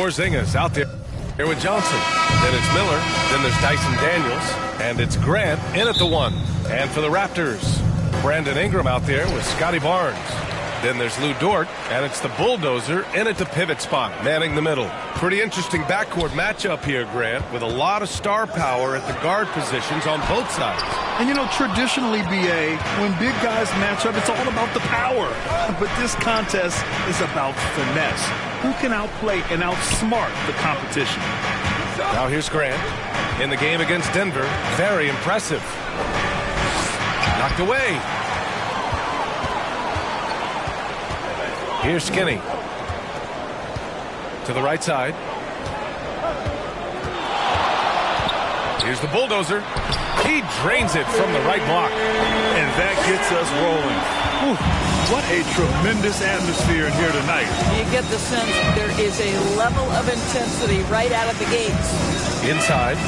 Porzingis out there with Johnson. Then it's Miller. Then there's Dyson Daniels. And it's Grant in at the 1. And for the Raptors, Brandon Ingram out there with Scotty Barnes. Then there's Lou Dort, and it's the Bulldozer in at the pivot spot, manning the middle. Pretty interesting backcourt matchup here, Grant, with a lot of star power at the guard positions on both sides. And, you know, traditionally, B.A., when big guys match up, it's all about the power. But this contest is about finesse. Who can outplay and outsmart the competition? Now here's Grant in the game against Denver. Very impressive. Knocked away. Here's Skinny. To the right side. Here's the Bulldozer. He drains it from the right block. And that gets us rolling. Whew, what a tremendous atmosphere in here tonight. You get the sense there is a level of intensity right out of the gates. Inside.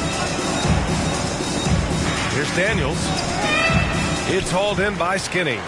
Here's Daniels. It's hauled in by Skinny.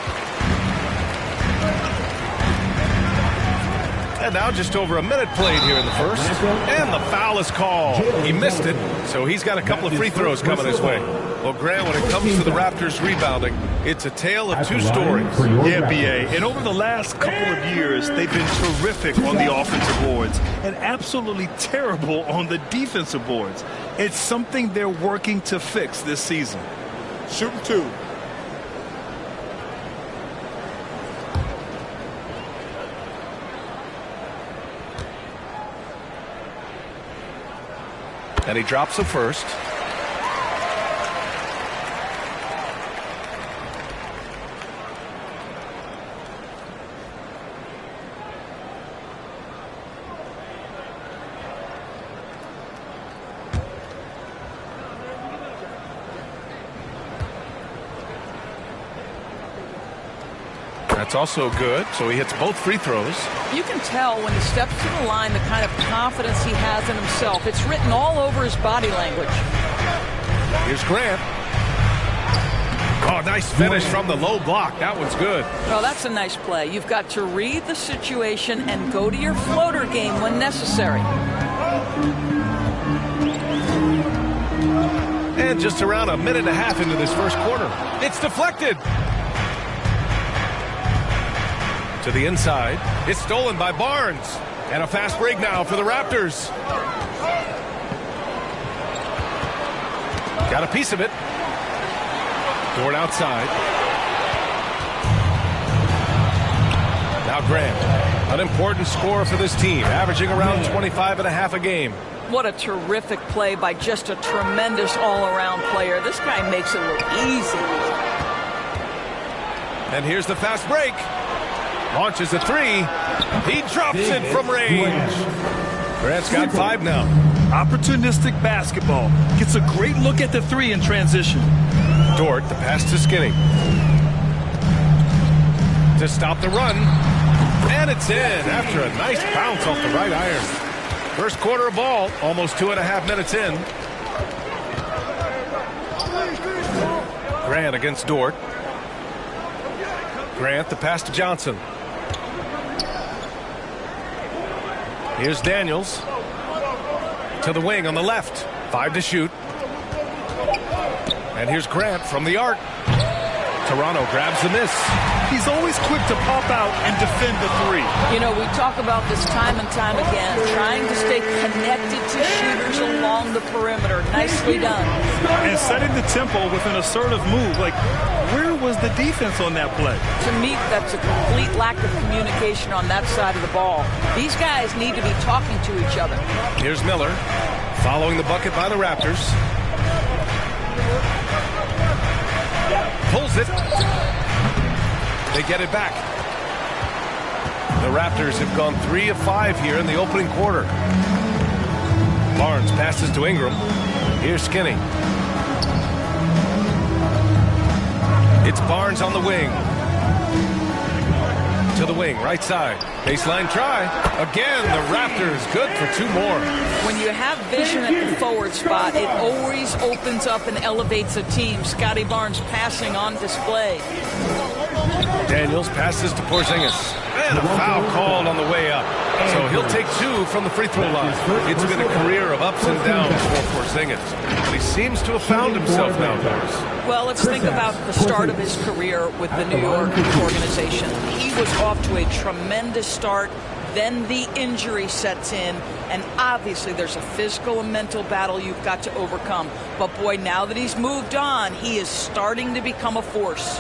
And now just over a minute played here in the first. And the foul is called. He missed it, so he's got a couple of free throws coming his way. Well, Grant, when it comes to the Raptors rebounding, it's a tale of two stories. Yeah, B.A. And over the last couple of years, they've been terrific on the offensive boards and absolutely terrible on the defensive boards. It's something they're working to fix this season. Shooting 2. And he drops the first. That's also good, so he hits both free throws. You can tell when he steps to the line the kind of confidence he has in himself. It's written all over his body language. Here's Grant. Oh, nice finish from the low block. That one's good. Well, that's a nice play. You've got to read the situation and go to your floater game when necessary. And just around a minute and a half into this first quarter. It's deflected. To the inside. It's stolen by Barnes. And a fast break now for the Raptors. Got a piece of it. Dort outside. Now Grant, an important scorer for this team, averaging around 25 and a half a game. What a terrific play by just a tremendous all-around player. This guy makes it look easy. And here's the fast break. Launches a three. He drops it from range. Grant's got 5 now. Opportunistic basketball. Gets a great look at the 3 in transition. Dort, the pass to Skinny. To stop the run. And it's in after a nice bounce off the right iron. First quarter of ball, almost 2.5 minutes in. Grant against Dort. Grant, the pass to Johnson. Here's Daniels. To the wing on the left. 5 to shoot. And here's Grant from the arc. Toronto grabs the miss. He's always quick to pop out and defend the 3. You know, we talk about this time and time again, trying to stay connected to shooters along the perimeter. Nicely done. And setting the tempo with an assertive move. Like, where was the defense on that play? To me, that's a complete lack of communication on that side of the ball. These guys need to be talking to each other. Here's Miller, following the bucket by the Raptors. Pulls it. They get it back. The Raptors have gone 3 of 5 here in the opening quarter. Barnes passes to Ingram. Here's Skinny. It's Barnes on the wing. To the wing, right side. Baseline try. Again, the Raptors good for 2 more. When you have vision at the forward spot, it always opens up and elevates a team. Scotty Barnes passing on display. Daniels passes to Porzingis. And a foul called on the way up. So he'll take 2 from the free throw line. It's been a career of ups and downs for Porzingis. But he seems to have found himself now, Doris. Well, let's think about the start of his career with the New York organization. He was off to a tremendous start. Then the injury sets in, and obviously there's a physical and mental battle you've got to overcome. But boy, now that he's moved on, he is starting to become a force.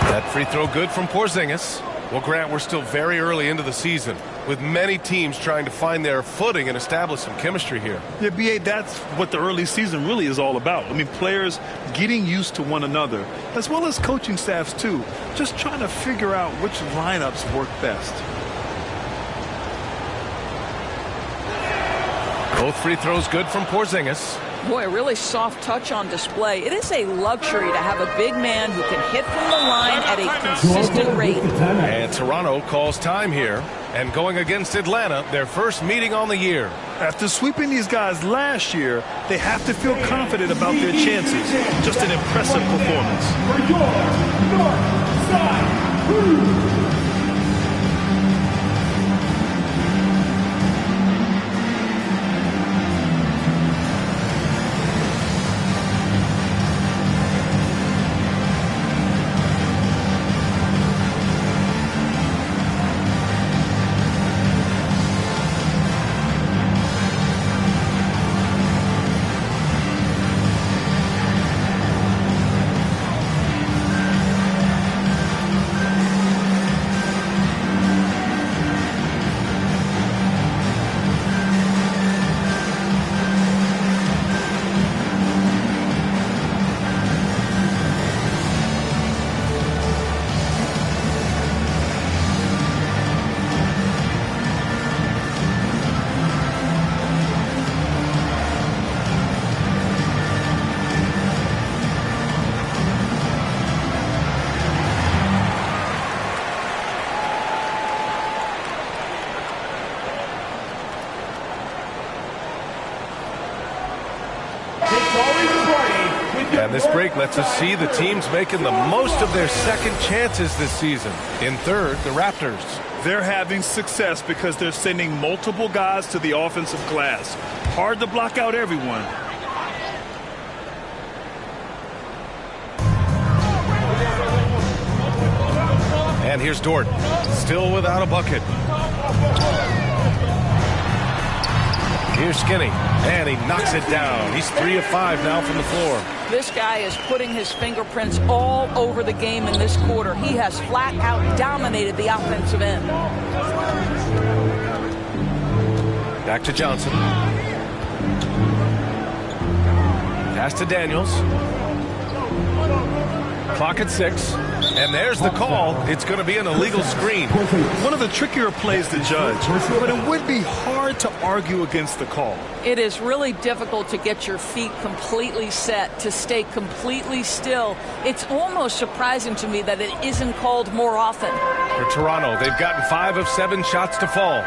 That free throw good from Porzingis. Well, Grant, we're still very early into the season, with many teams trying to find their footing and establish some chemistry here. Yeah, B.A., that's what the early season really is all about. I mean, players getting used to one another, as well as coaching staffs, too. Just trying to figure out which lineups work best. Both free throws good from Porzingis. Boy, a really soft touch on display. It is a luxury to have a big man who can hit from the line at a consistent rate. And Toronto calls time here. And going against Atlanta, their first meeting on the year. After sweeping these guys last year, they have to feel confident about their chances. Just an impressive performance. For your North Side Crew. And this break lets us see the teams making the most of their second chances this season. In third, the Raptors. They're having success because they're sending multiple guys to the offensive glass. Hard to block out everyone. And here's Dort, still without a bucket. Here's Skinny, and he knocks it down. He's 3 of 5 now from the floor. This guy is putting his fingerprints all over the game in this quarter. He has flat out dominated the offensive end. Back to Johnson. Pass to Daniels. Clock at 6. And there's the call. It's going to be an illegal screen. One of the trickier plays to judge, but it would be hard to argue against the call. It is really difficult to get your feet completely set, to stay completely still. It's almost surprising to me that it isn't called more often. For Toronto, they've gotten 5 of 7 shots to fall.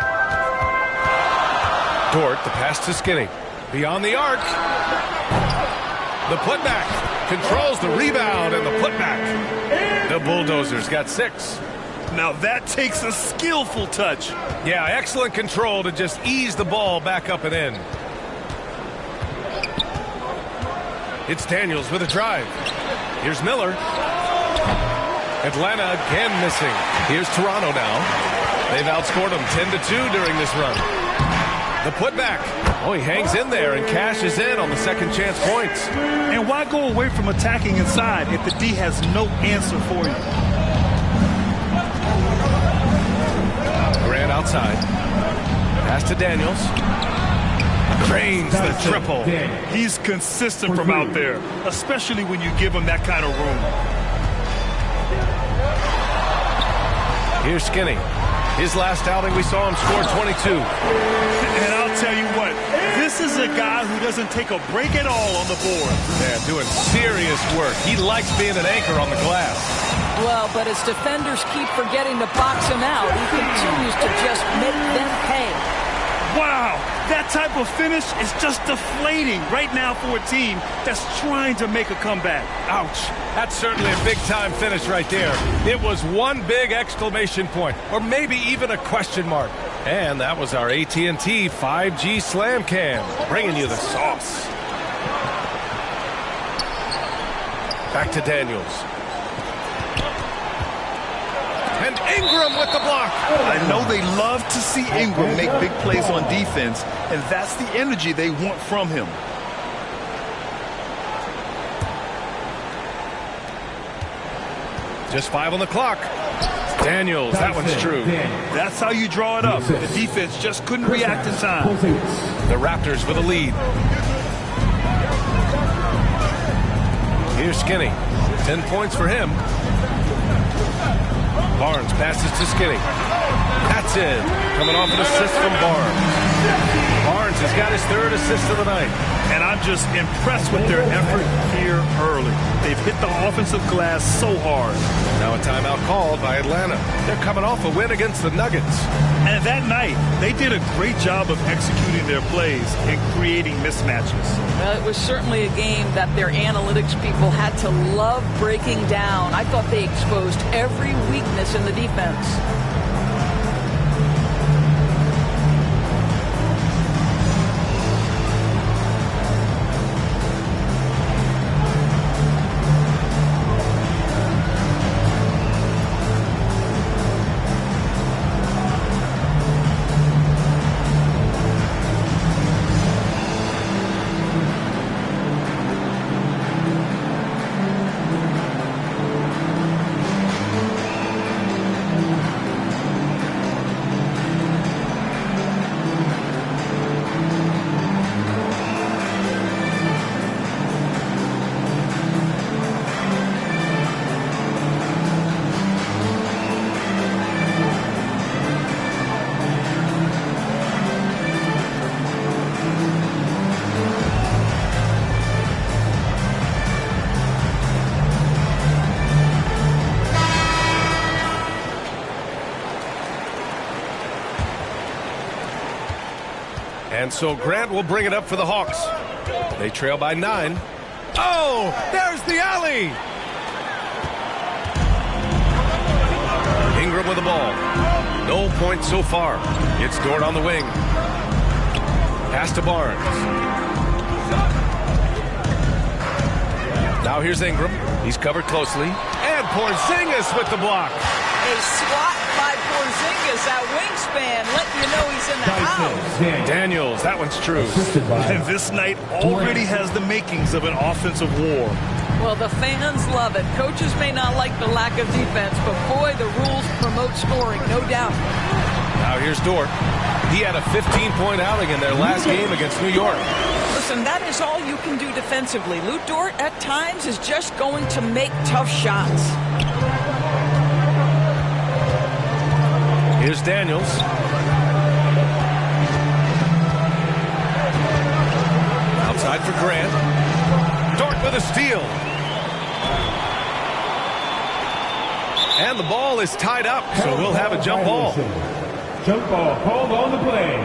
Dort, the pass to Skinny. Beyond the arc. The putback. Controls the rebound and the putback. The Bulldozers got 6. Now that takes a skillful touch. Yeah, excellent control to just ease the ball back up and in. It's Daniels with a drive. Here's Miller. Atlanta again missing. Here's Toronto now. They've outscored them 10-2 during this run. The putback. Oh, he hangs in there and cashes in on the second chance points. And why go away from attacking inside if the D has no answer for you? Grant outside. Pass to Daniels. Drains the triple. He's consistent from out there, especially when you give him that kind of room. Here's Skinny. His last outing, we saw him score 22. And I'll tell you what, this is a guy who doesn't take a break at all on the board. Yeah, doing serious work. He likes being an anchor on the glass. Well, but as defenders keep forgetting to box him out, he continues to just make them pay. Wow, that type of finish is just deflating right now for a team that's trying to make a comeback. Ouch. That's certainly a big-time finish right there. It was one big exclamation point, or maybe even a question mark. And that was our AT&T 5G Slam Cam, bringing you the sauce. Back to Daniels. And Ingram with the block. I know they love to see Ingram make big plays on defense, and that's the energy they want from him. Just 5 on the clock. Daniels, that one's true. That's how you draw it up. The defense just couldn't react in time. The Raptors with a lead. Here's Skinny. 10 points for him. Barnes passes to Skinny. That's it. Coming off an assist from Barnes. Barnes has got his 3rd assist of the night. And I'm just impressed with their effort here early. They've hit the offensive glass so hard. Now a timeout called by Atlanta. They're coming off a win against the Nuggets. And that night, they did a great job of executing their plays and creating mismatches. Well, it was certainly a game that their analytics people had to love breaking down. I thought they exposed every weakness in the defense. And so Grant will bring it up for the Hawks. They trail by 9. Oh, there's the alley. Ingram with the ball. No points so far. It's Dort on the wing. Pass to Barnes. Now here's Ingram. He's covered closely. And Porzingis with the block. A swat by Porzingis, that wingspan, letting you know he's in the house. Daniels, that one's true. And this night already has the makings of an offensive war. Well, the fans love it. Coaches may not like the lack of defense, but boy, the rules promote scoring, no doubt. Now here's Dort. He had a 15-point outing in their last game against New York. Listen, that is all you can do defensively. Lu Dort, at times, is just going to make tough shots. Here's Daniels. Outside for Grant. Dort with a steal. And the ball is tied up, so we'll have a jump ball. Jump ball called on the play.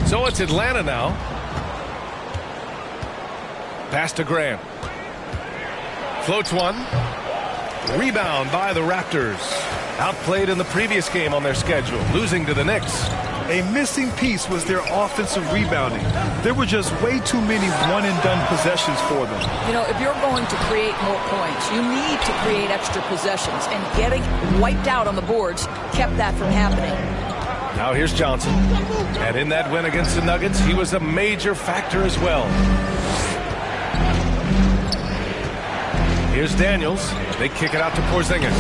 So it's Atlanta now. Pass to Grant. Floats one. Rebound by the Raptors. Outplayed in the previous game on their schedule, losing to the Knicks. A missing piece was their offensive rebounding. There were just way too many one-and-done possessions for them. You know, if you're going to create more points, you need to create extra possessions. And getting wiped out on the boards kept that from happening. Now here's Johnson. And in that win against the Nuggets, he was a major factor as well. Here's Daniels. They kick it out to Porzingis.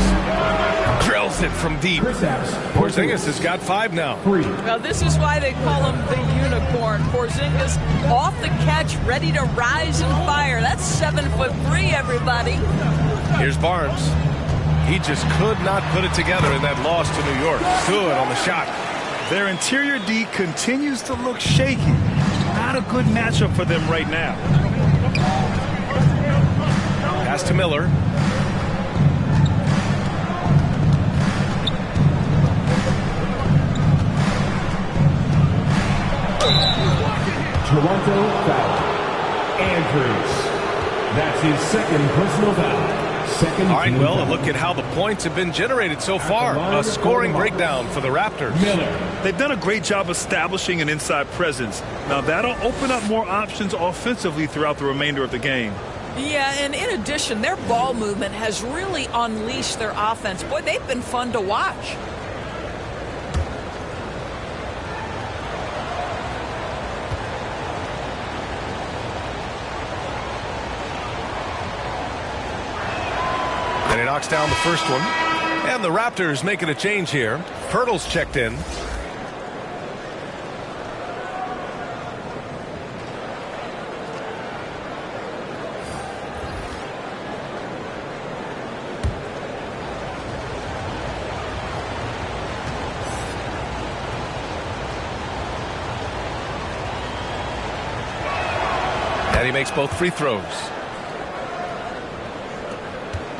Drills it from deep. Porzingis has got 5 now. Well, this is why they call him the unicorn. Porzingis off the catch, ready to rise and fire. That's 7'3", everybody. Here's Barnes. He just could not put it together in that loss to New York. Good on the shot. Their interior D continues to look shaky. Not a good matchup for them right now. Pass to Miller. Toronto foul. Andrews. That's his second personal foul. Second. All right, team well, foul. look at how the points have been generated so far. A scoring breakdown for the Raptors. Miller. They've done a great job establishing an inside presence. Now, that'll open up more options offensively throughout the remainder of the game. Yeah, and in addition, their ball movement has really unleashed their offense. Boy, they've been fun to watch. And he knocks down the first one. And the Raptors making a change here. Pirtle's checked in. And he makes both free throws.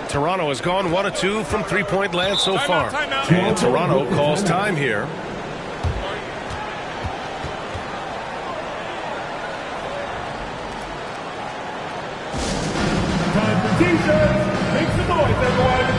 Toronto has gone 1 of 2 from three-point land so far. And Toronto calls time here. Time for T-shirts. Make some noise, everyone.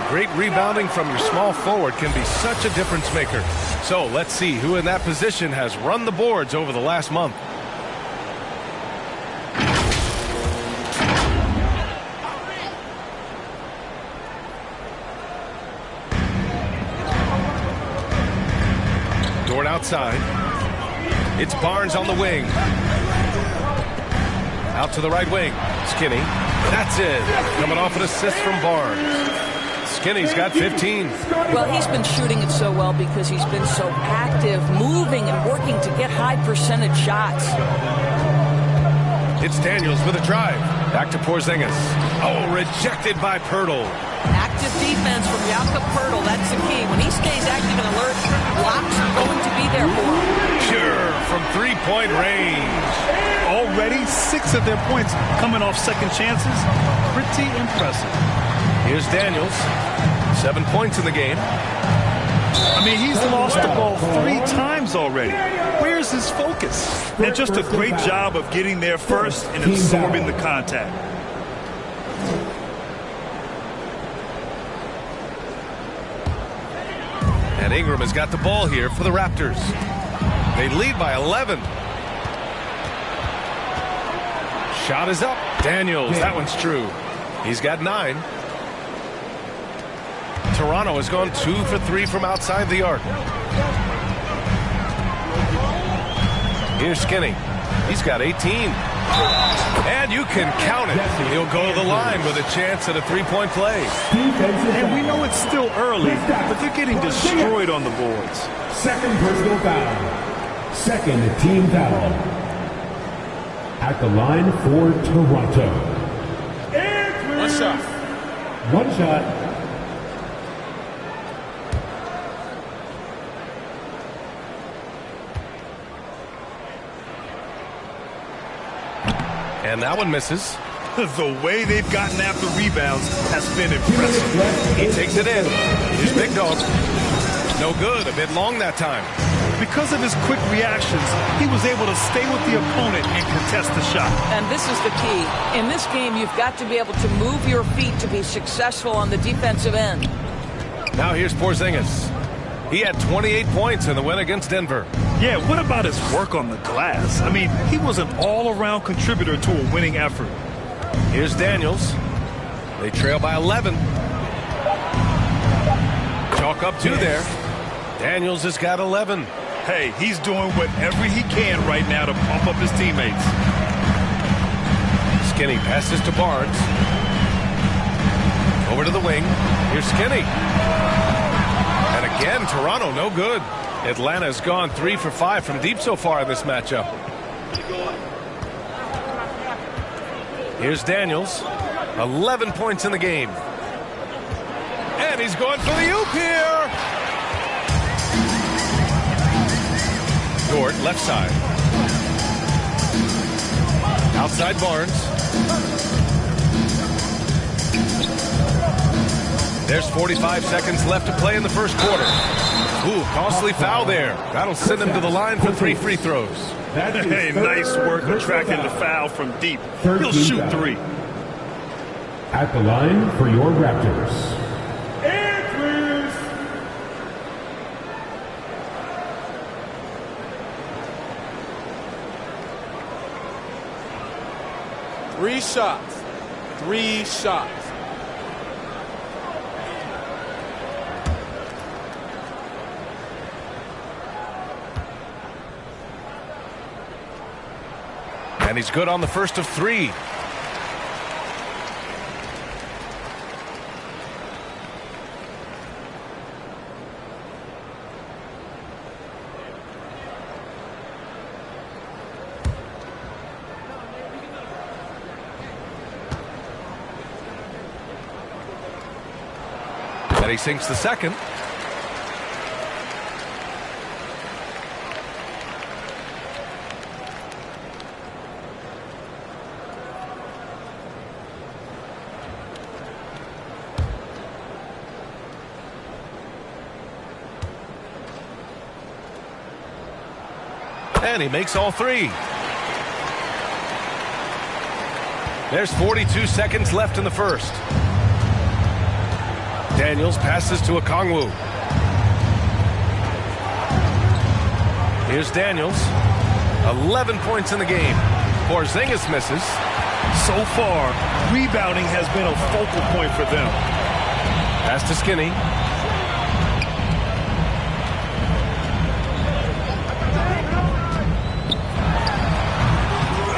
Great rebounding from your small forward can be such a difference maker. So let's see who in that position has run the boards over the last month. Dort outside. It's Barnes on the wing. Out to the right wing. Skinny. That's it. Coming off an assist from Barnes. Skinny's got 15. Well, he's been shooting it so well because he's been so active, moving and working to get high percentage shots. It's Daniels with a drive. Back to Porzingis. Oh, rejected by Pirtle. Active defense from Jakob Pirtle. That's the key. When he stays active and alert, blocks are going to be there for him. Pure from three-point range. Already 6 of their points coming off second chances. Pretty impressive. Here's Daniels. 7 points in the game. I mean, he's lost the ball 3 times already. Where's his focus? And just a great job of getting there first and absorbing the contact. And Ingram has got the ball here for the Raptors. They lead by 11. Shot is up. Daniels, that one's true. He's got 9. Toronto has gone 2 for 3 from outside the arc. Here's Skinny. He's got 18. And you can count it. He'll go to the line with a chance at a three-point play. And we know it's still early, but they're getting destroyed on the boards. Second personal foul. Second team foul. At the line for Toronto. One shot. One shot. And that one misses. The way they've gotten after rebounds has been impressive. He takes it in. Here's Big Dog. No good. A bit long that time. Because of his quick reactions, he was able to stay with the opponent and contest the shot. And this is the key. In this game, you've got to be able to move your feet to be successful on the defensive end. Now here's Porzingis. He had 28 points in the win against Denver. Yeah, what about his work on the glass? I mean, he was an all-around contributor to a winning effort. Here's Daniels. They trail by 11. Chalk up 2 there. Daniels has got 11. Hey, he's doing whatever he can right now to pump up his teammates. Skinny passes to Barnes. Over to the wing. Here's Skinny. And again, Toronto no good. Atlanta's gone 3 for 5 from deep so far in this matchup. Here's Daniels. 11 points in the game. And he's going for the oop here. Dort, left side. Outside Barnes. There's 45 seconds left to play in the first quarter. Ooh, costly foul there. That'll send him to the line for 3 free throws. Hey, nice work attracting the foul from deep. He'll shoot 3. At the line for your Raptors, Andrews. 3 shots. 3 shots. And he's good on the first of 3. And he sinks the second. And he makes all 3. There's 42 seconds left in the first. Daniels passes to Okongwu. Here's Daniels. 11 points in the game. Porzingis misses. So far, rebounding has been a focal point for them. Pass to Skinny.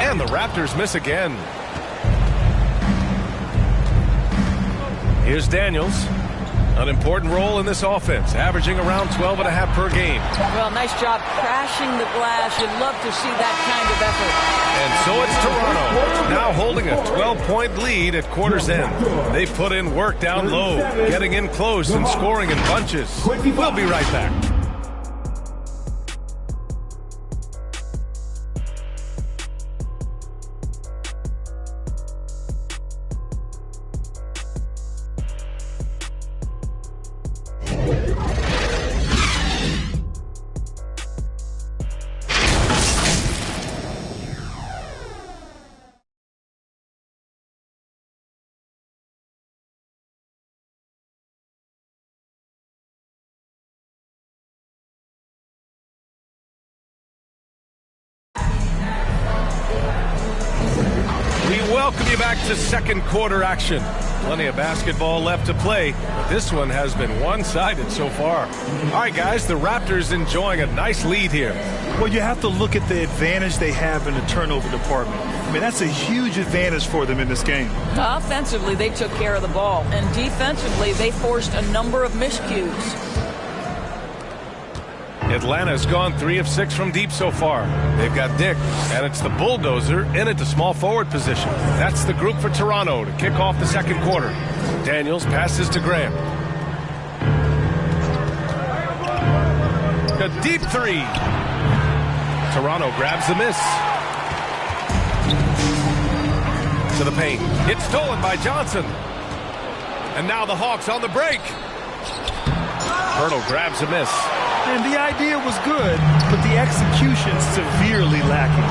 And the Raptors miss again. Here's Daniels. An important role in this offense, averaging around 12.5 per game. Well, nice job crashing the glass. You'd love to see that kind of effort. And so it's Toronto, now holding a 12-point lead at quarter's end. They put in work down low, getting in close and scoring in bunches. We'll be right back. Welcome you back to second quarter action. Plenty of basketball left to play, but this one has been one-sided so far. All right, guys, the Raptors enjoying a nice lead here. Well, you have to look at the advantage they have in the turnover department. I mean, that's a huge advantage for them in this game. Offensively, they took care of the ball, and defensively, they forced a number of miscues. Atlanta's gone 3 of 6 from deep so far. They've got Dick, and it's the bulldozer in at the small forward position. That's the group for Toronto to kick off the second quarter. Daniels passes to Graham. A deep 3. Toronto grabs the miss. To the paint. It's stolen by Johnson. And now the Hawks on the break. Hurdle grabs a miss. And the idea was good, but the execution severely lacking.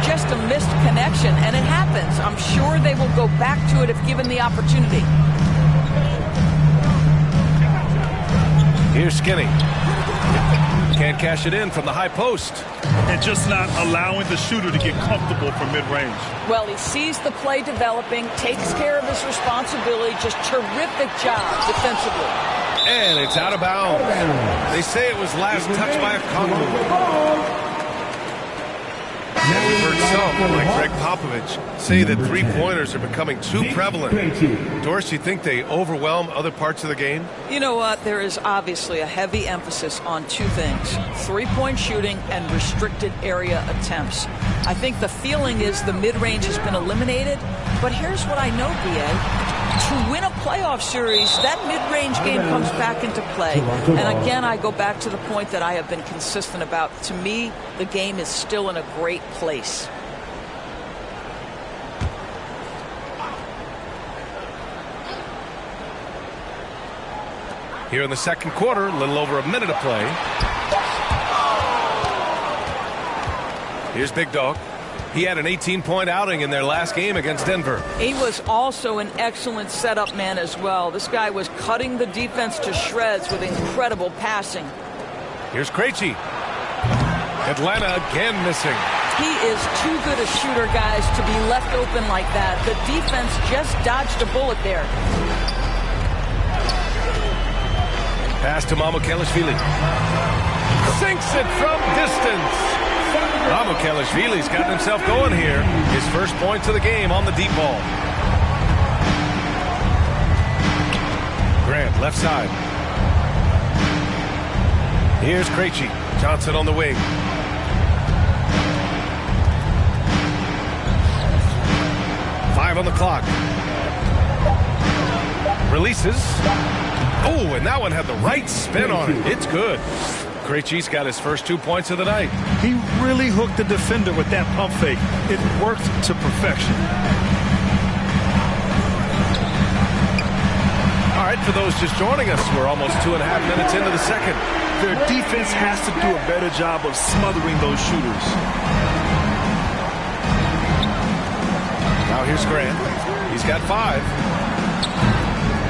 Just a missed connection, and it happens. I'm sure they will go back to it if given the opportunity. Here's Skinny. Can't cash it in from the high post. And just not allowing the shooter to get comfortable from mid-range. Well, he sees the play developing, takes care of his responsibility. Just terrific job defensively. And it's out of bounds. They say it was last touched by a Okongwu. And we've heard some, like Greg Popovich, say that three-pointers are becoming too prevalent. Doris, you think they overwhelm other parts of the game? You know what? There is obviously a heavy emphasis on two things: three-point shooting and restricted area attempts. I think the feeling is the mid-range has been eliminated, but here's what I know, B.A. To win a playoff series, that mid-range game comes back into play. And again, I go back to the point that I have been consistent about. To me, the game is still in a great place. Here in the second quarter, a little over a minute of play. Here's Big Dog. He had an 18-point outing in their last game against Denver. He was also an excellent setup man as well. This guy was cutting the defense to shreds with incredible passing. Here's Krejci. Atlanta again missing. He is too good a shooter, guys, to be left open like that. The defense just dodged a bullet there. Pass to Mamukelashvili. Sinks it from distance. Mamukelashvili's gotten himself going here. His first points of the game on the deep ball. Grant, left side. Here's Krejci. Johnson on the wing. Five on the clock. Releases. Oh, and that one had the right spin on it. It's good. Krejci's got his first 2 points of the night. He really hooked the defender with that pump fake. It worked to perfection. All right, for those just joining us, we're almost 2.5 minutes into the second. Their defense has to do a better job of smothering those shooters. Now here's Grant. He's got 5.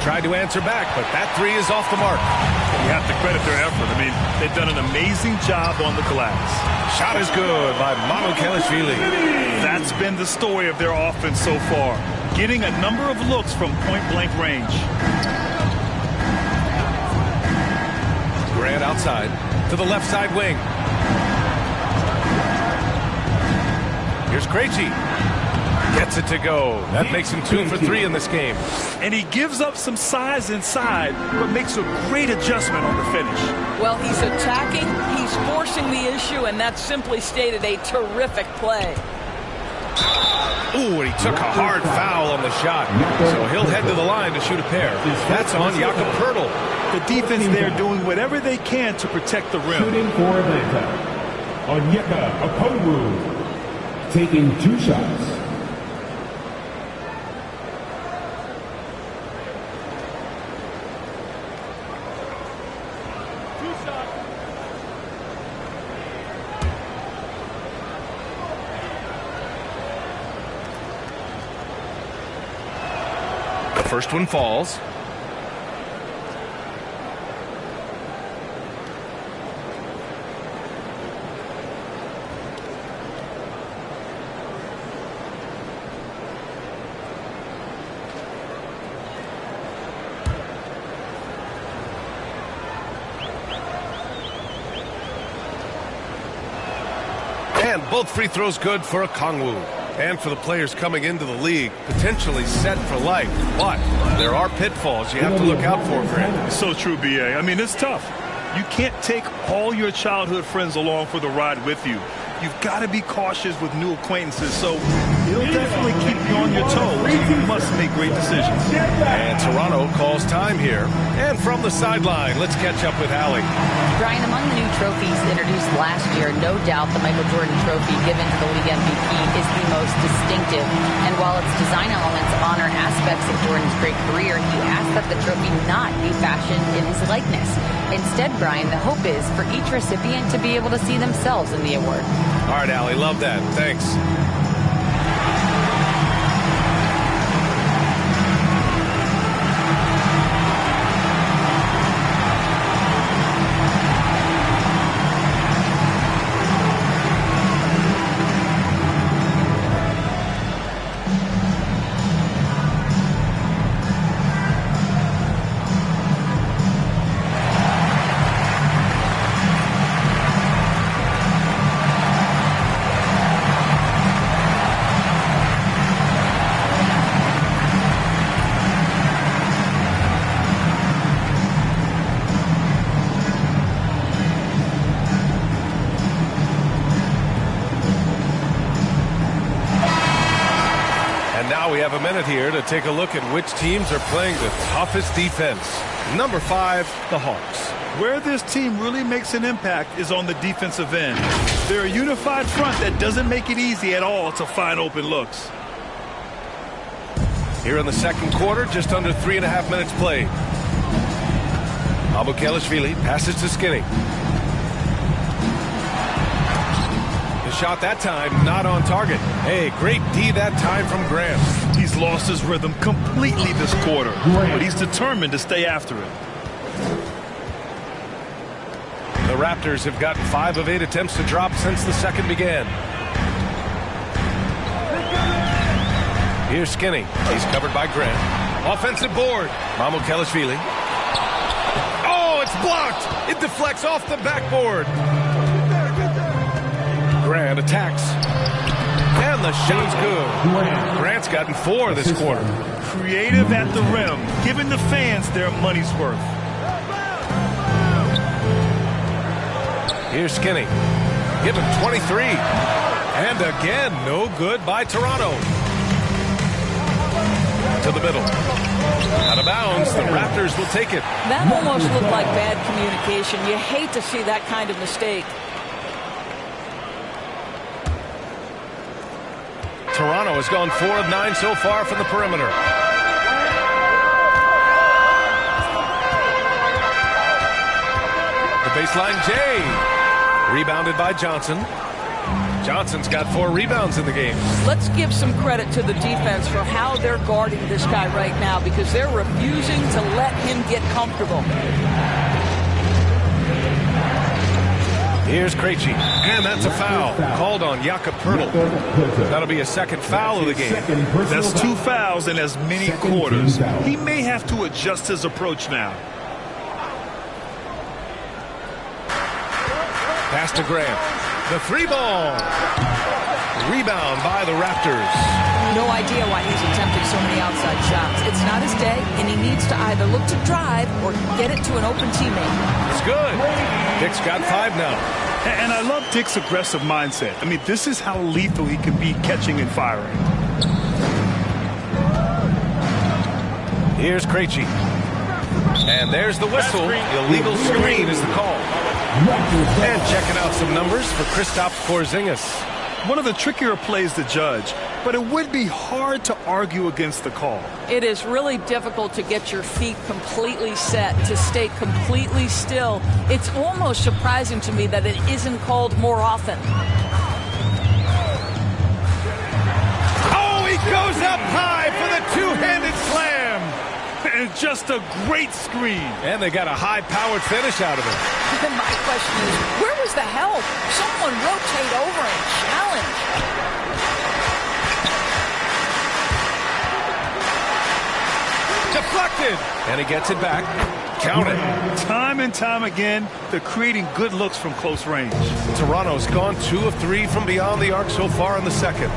Tried to answer back, but that 3 is off the mark. You have to credit their effort. I mean, they've done an amazing job on the glass. Shot is good by Mamukelashvili. That's been the story of their offense so far. Getting a number of looks from point-blank range. Grant outside to the left side wing. Here's Krejci. Gets it to go. That makes him 2 for 3 in this game. And he gives up some size inside, but makes a great adjustment on the finish. Well, he's attacking, he's forcing the issue, and that's simply stated a terrific play. Ooh, and he took a hard foul on the shot. So he'll head to the line to shoot a pair. That's on Jakob Poeltl. The defense there doing whatever they can to protect the rim. Shooting for Atlanta. Onyeka Okongwu taking 2 shots. First one falls. And both free throws good for Okongwu. And for the players coming into the league, potentially set for life. But there are pitfalls you have to look out for, Grant. So true, B.A. I mean, it's tough. You can't take all your childhood friends along for the ride with you. you've got to be cautious with new acquaintances. So it'll definitely keep you on your toes. You must make great decisions. And Toronto calls time here. And from the sideline, let's catch up with Allie. Brian, among the new trophies introduced last year, no doubt the Michael Jordan trophy given to the league MVP is the most distinctive. And while its design elements honor aspects of Jordan's great career, he asked that the trophy not be fashioned in his likeness. Instead, Brian, the hope is for each recipient to be able to see themselves in the award. All right, Allie, love that. Thanks. We have a minute here to take a look at which teams are playing the toughest defense. Number 5, the Hawks. Where this team really makes an impact is on the defensive end. They're a unified front that doesn't make it easy at all to find open looks. Here in the second quarter, just under 3.5 minutes played. Mamukelashvili passes to Skinny. The shot that time not on target. Hey, great D that time from Grant. He's lost his rhythm completely this quarter, but he's determined to stay after it. The Raptors have gotten 5 of 8 attempts to drop since the second began. Here's Skinny. He's covered by Grant. Offensive board. Mamukelashvili. Oh, it's blocked. It deflects off the backboard. Grant attacks. And the shot's good. Grant's gotten 4 this quarter. Creative at the rim, giving the fans their money's worth. Here's Skinny. Give him 23. And again, no good by Toronto. To the middle. Out of bounds, the Raptors will take it. That almost looked like bad communication. You hate to see that kind of mistake. Toronto has gone 4 of 9 so far from the perimeter. The baseline Jay. Rebounded by Johnson. Johnson's got 4 rebounds in the game. Let's give some credit to the defense for how they're guarding this guy right now because they're refusing to let him get comfortable. Here's Krejci, and that's a foul called on Jakob Poeltl. That'll be a second foul of the game. That's 2 fouls in as many quarters. He may have to adjust his approach now. Pass to Grant. The 3-ball. Rebound by the Raptors. No idea why he's attempting so many outside shots. It's not his day, and he needs to either look to drive or get it to an open teammate. It's good. Dick's got 5 now. And I love Dick's aggressive mindset. I mean, this is how lethal he can be catching and firing. Here's Krejci. And there's the whistle. Illegal screen is the call. And checking out some numbers for Kristaps Porzingis. One of the trickier plays to judge, but it would be hard to argue against the call. It is really difficult to get your feet completely set, to stay completely still. It's almost surprising to me that it isn't called more often. Oh, he goes up high for the two-handed slam. And just a great screen. And they got a high-powered finish out of it. And my question is, where was the help? Someone rotate over and challenge. Deflected. And he gets it back. Count it. Time and time again, they're creating good looks from close range. Toronto's gone 2 of 3 from beyond the arc so far in the second.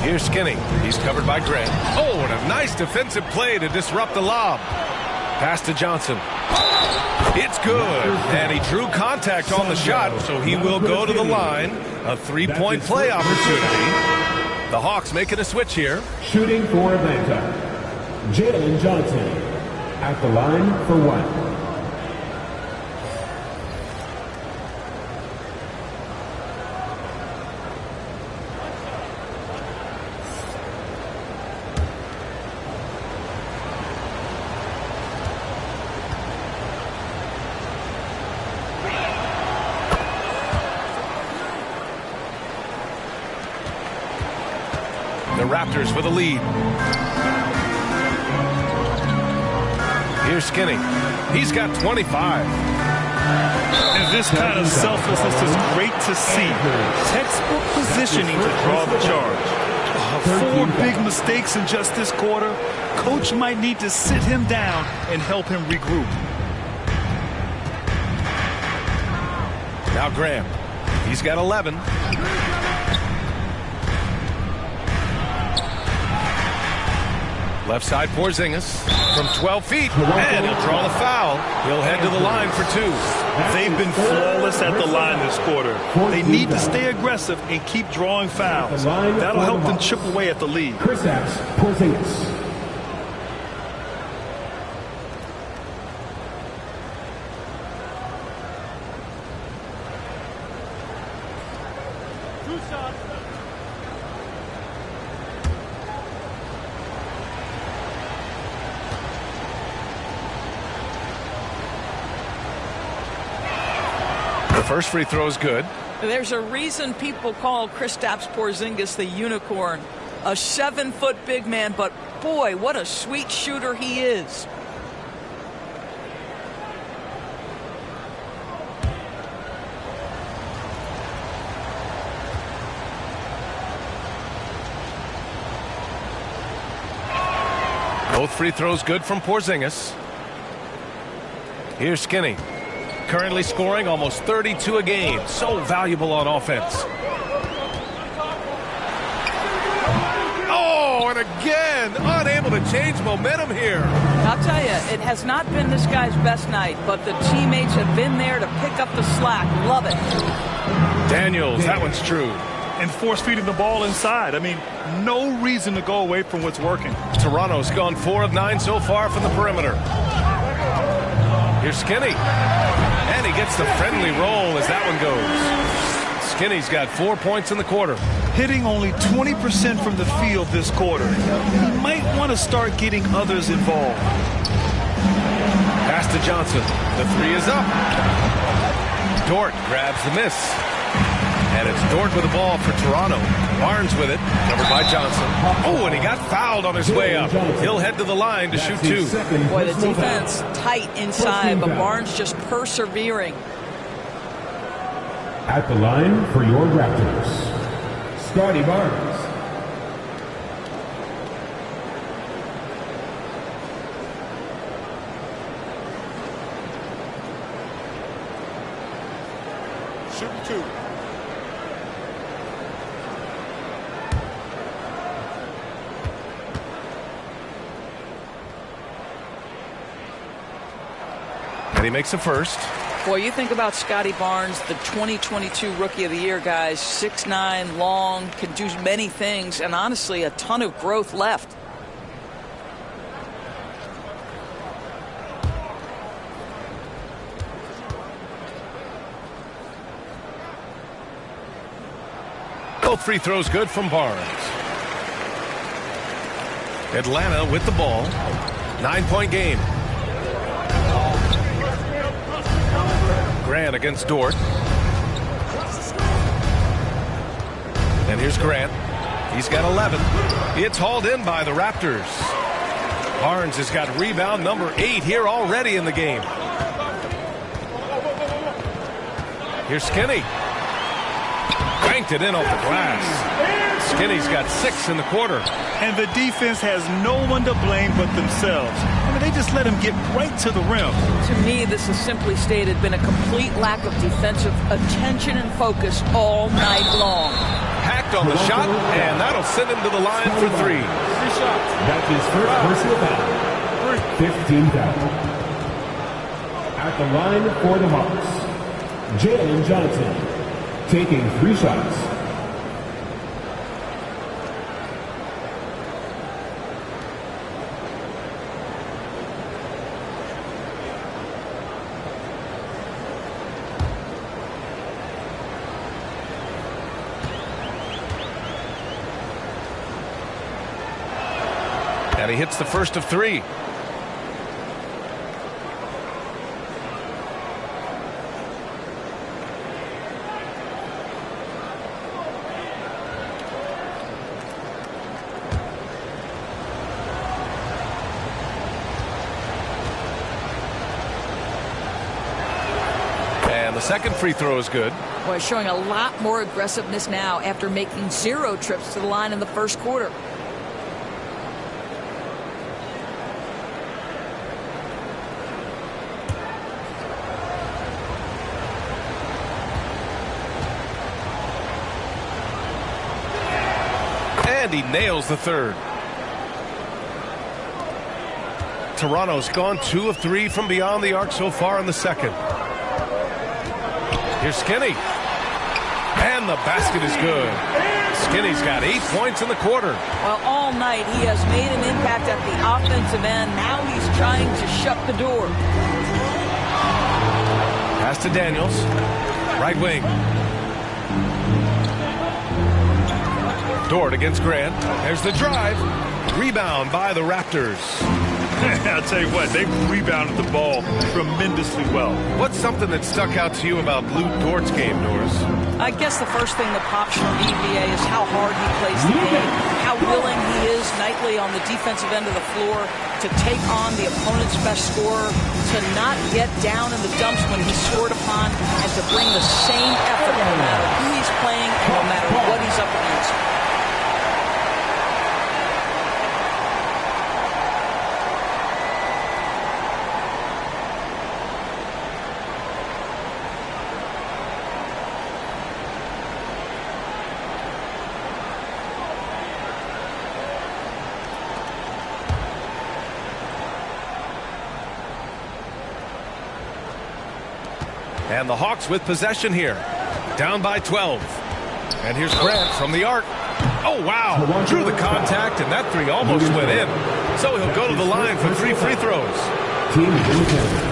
Here's Skinny. He's covered by Grant. Oh, and a nice defensive play to disrupt the lob. Pass to Johnson. It's good. And he drew contact on the shot, so he will go to the line. A three-point play opportunity. The Hawks making a switch here. Shooting for Atlanta, Jalen Johnson at the line for one. The Raptors with a lead. Here's Skinny. He's got 25. And this kind of selflessness is great to see. Textbook positioning to draw the charge. 4 big mistakes in just this quarter. Coach might need to sit him down and help him regroup. Now Graham. He's got 11. Left side Porzingis from 12 feet, and he'll draw the foul. He'll head to the line for 2. They've been flawless at the line this quarter. They need to stay aggressive and keep drawing fouls. That'll help them chip away at the lead. Kristaps Porzingis. First free throw is good. There's a reason people call Kristaps Porzingis the unicorn. A 7-foot big man, but boy, what a sweet shooter he is. Both free throws good from Porzingis. Here's Skinny. Currently scoring almost 32 a game. So valuable on offense. Oh, and again, unable to change momentum here. I'll tell you, it has not been this guy's best night, but the teammates have been there to pick up the slack. Love it. Daniels, that one's true. And force feeding the ball inside. I mean, no reason to go away from what's working. Toronto's gone 4 of 9 so far from the perimeter. Here's Skinny. And he gets the friendly roll as that one goes. Skinny's got 4 points in the quarter. Hitting only 20% from the field this quarter. He might want to start getting others involved. Pass to Johnson. The 3 is up. Dort grabs the miss. And it's Dort with the ball for Toronto. Barnes with it, covered by Johnson. Oh, and he got fouled on his way up. He'll head to the line to shoot 2. Boy, the defense tight inside, but Barnes just persevering. At the line for your Raptors, Scotty Barnes. Shooting 2. And he makes a first. Boy, you think about Scotty Barnes, the 2022 Rookie of the Year, guys. 6'9", long, can do many things, and honestly, a ton of growth left. Both free throws good from Barnes. Atlanta with the ball. 9-point game. Grant against Dort. And here's Grant. He's got 11. It's hauled in by the Raptors. Barnes has got rebound number 8 here already in the game. Here's Skinny. Banked it in off the glass. Skinny's got 6 in the quarter. And the defense has no one to blame but themselves. I mean, they just let him get right to the rim. To me, this is simply stated been a complete lack of defensive attention and focus all night long. Hacked on the shot, and that'll send him to the line for 3. 3 shots. That's his first personal foul. 15th out. At the line for the Hawks, Jalen Johnson, taking 3 shots. And he hits the first of 3. And the second free throw is good. Boy, showing a lot more aggressiveness now after making 0 trips to the line in the first quarter. And he nails the third. Toronto's gone 2 of 3 from beyond the arc so far in the second. Here's Skinny. And the basket is good. Skinny's got 8 points in the quarter. Well, all night he has made an impact at the offensive end. Now he's trying to shut the door. Pass to Daniels. Right wing. Dort against Grant. There's the drive. Rebound by the Raptors. I'll tell you what, they rebounded the ball tremendously well. What's something that stuck out to you about Lou Dort's game, Doris? I guess the first thing that pops from EVA is how hard he plays the game, how willing he is nightly on the defensive end of the floor to take on the opponent's best scorer, to not get down in the dumps when he's scored upon, and to bring the same effort no matter who he's playing and no matter what he's up against. And the Hawks with possession here. Down by 12. And here's Grant from the arc. Oh, wow. Drew the contact, and that 3 almost went in. So he'll go to the line for 3 free throws. Team independent.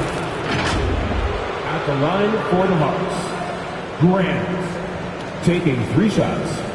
At the line for the Hawks, Grant, taking 3 shots.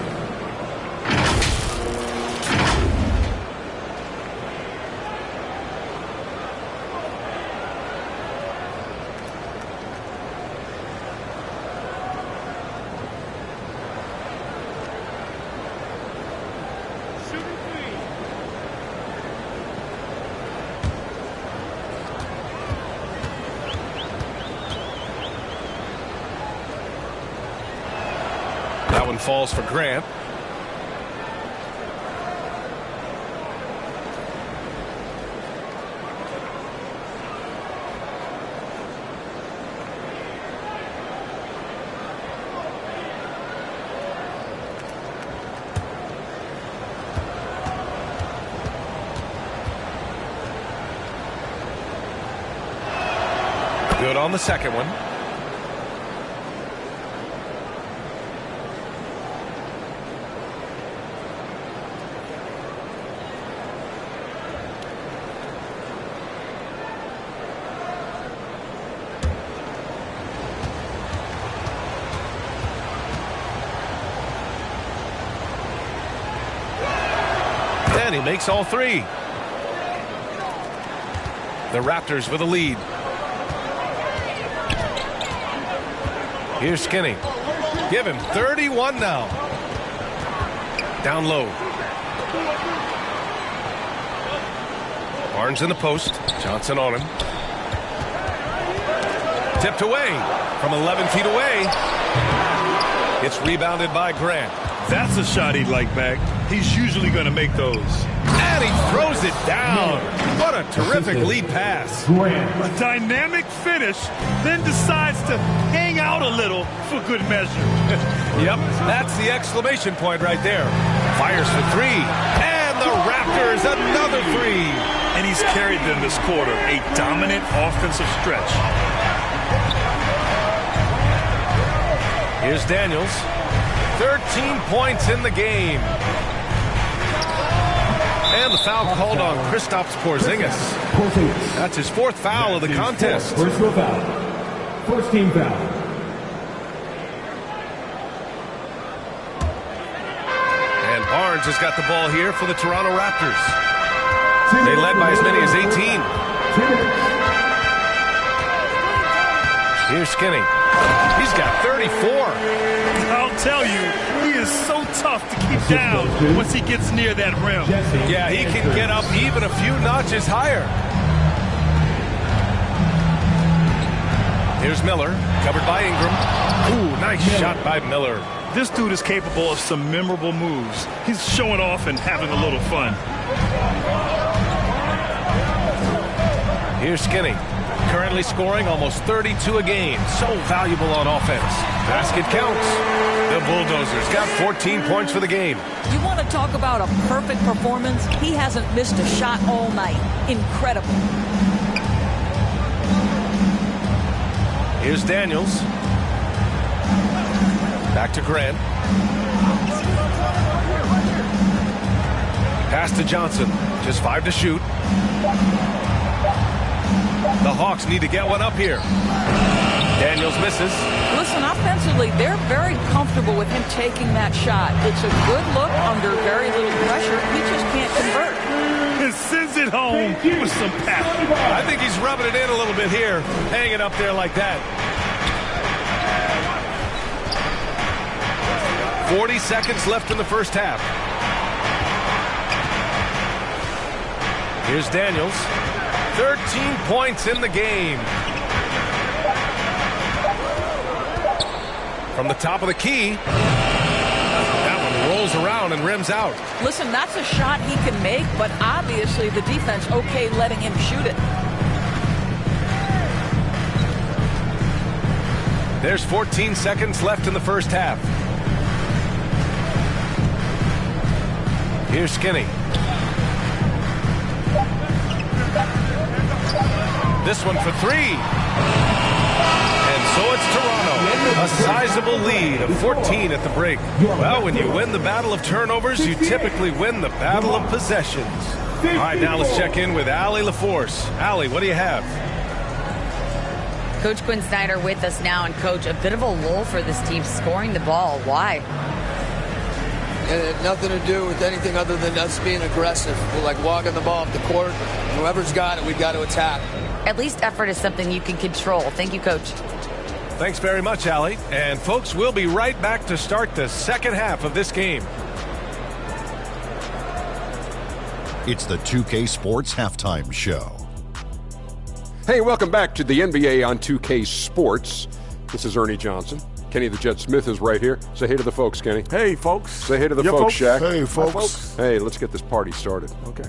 That one falls for Grant. Good on the second one. And he makes all 3. The Raptors with a lead. Here's Skinny. Give him 31 now. Down low. Barnes in the post. Johnson on him. Tipped away from 11 feet away. It's rebounded by Grant. That's a shot he'd like back. He's usually going to make those. And he throws it down. What a terrific lead pass. A dynamic finish, then decides to hang out a little for good measure. Yep, that's the exclamation point right there. Fires for 3. And the Raptors another 3. and he's carried them this quarter. A dominant offensive stretch. Here's Daniels. 13 points in the game. And the foul called on Kristaps Porzingis. That's his 4th foul of the contest. Personal foul. First team foul. And Barnes has got the ball here for the Toronto Raptors. They led by as many as 18. Here's Skinny. He's got 34. I'll tell you, he is so tough to keep down once he gets near that rim. Yeah, he can get up even a few notches higher. Here's Miller, covered by Ingram. Ooh, nice shot by Miller. This dude is capable of some memorable moves. He's showing off and having a little fun. Here's Skinny, currently scoring almost 32 a game. So valuable on offense. Basket counts. The Bulldozers got 14 points for the game. You want to talk about a perfect performance? He hasn't missed a shot all night. Incredible. Here's Daniels. Back to Grant. Pass to Johnson. Just 5 to shoot. The Hawks need to get one up here. Daniels misses. Listen, offensively, they're very comfortable with him taking that shot. It's a good look under very little pressure. He just can't convert. He sends it home with some passion. I think he's rubbing it in a little bit here, hanging up there like that. 40 seconds left in the first half. Here's Daniels. 13 points in the game. From the top of the key. That one rolls around and rims out. Listen, that's a shot he can make, but obviously the defense okay letting him shoot it. There's 14 seconds left in the first half. Here's Skinny. This one for 3. And so it's Toronto. A sizable lead of 14 at the break. Well, when you win the battle of turnovers, you typically win the battle of possessions. All right, now let's check in with Allie LaForce. Allie, what do you have? Coach Quinn Snyder with us now. And, Coach, a bit of a lull for this team scoring the ball. Why? It had nothing to do with anything other than us being aggressive. We're like walking the ball up the court. Whoever's got it, we've got to attack. At least effort is something you can control. Thank you, Coach. Thanks very much, Allie. And, folks, we'll be right back to start the second half of this game. It's the 2K Sports Halftime Show. Hey, welcome back to the NBA on 2K Sports. This is Ernie Johnson. Kenny the Jet Smith is right here. Say hey to the folks, Kenny. Hey, folks. Say hey to the folks, Shaq. Hey, folks. Hi, folks. Hey, let's get this party started. Okay.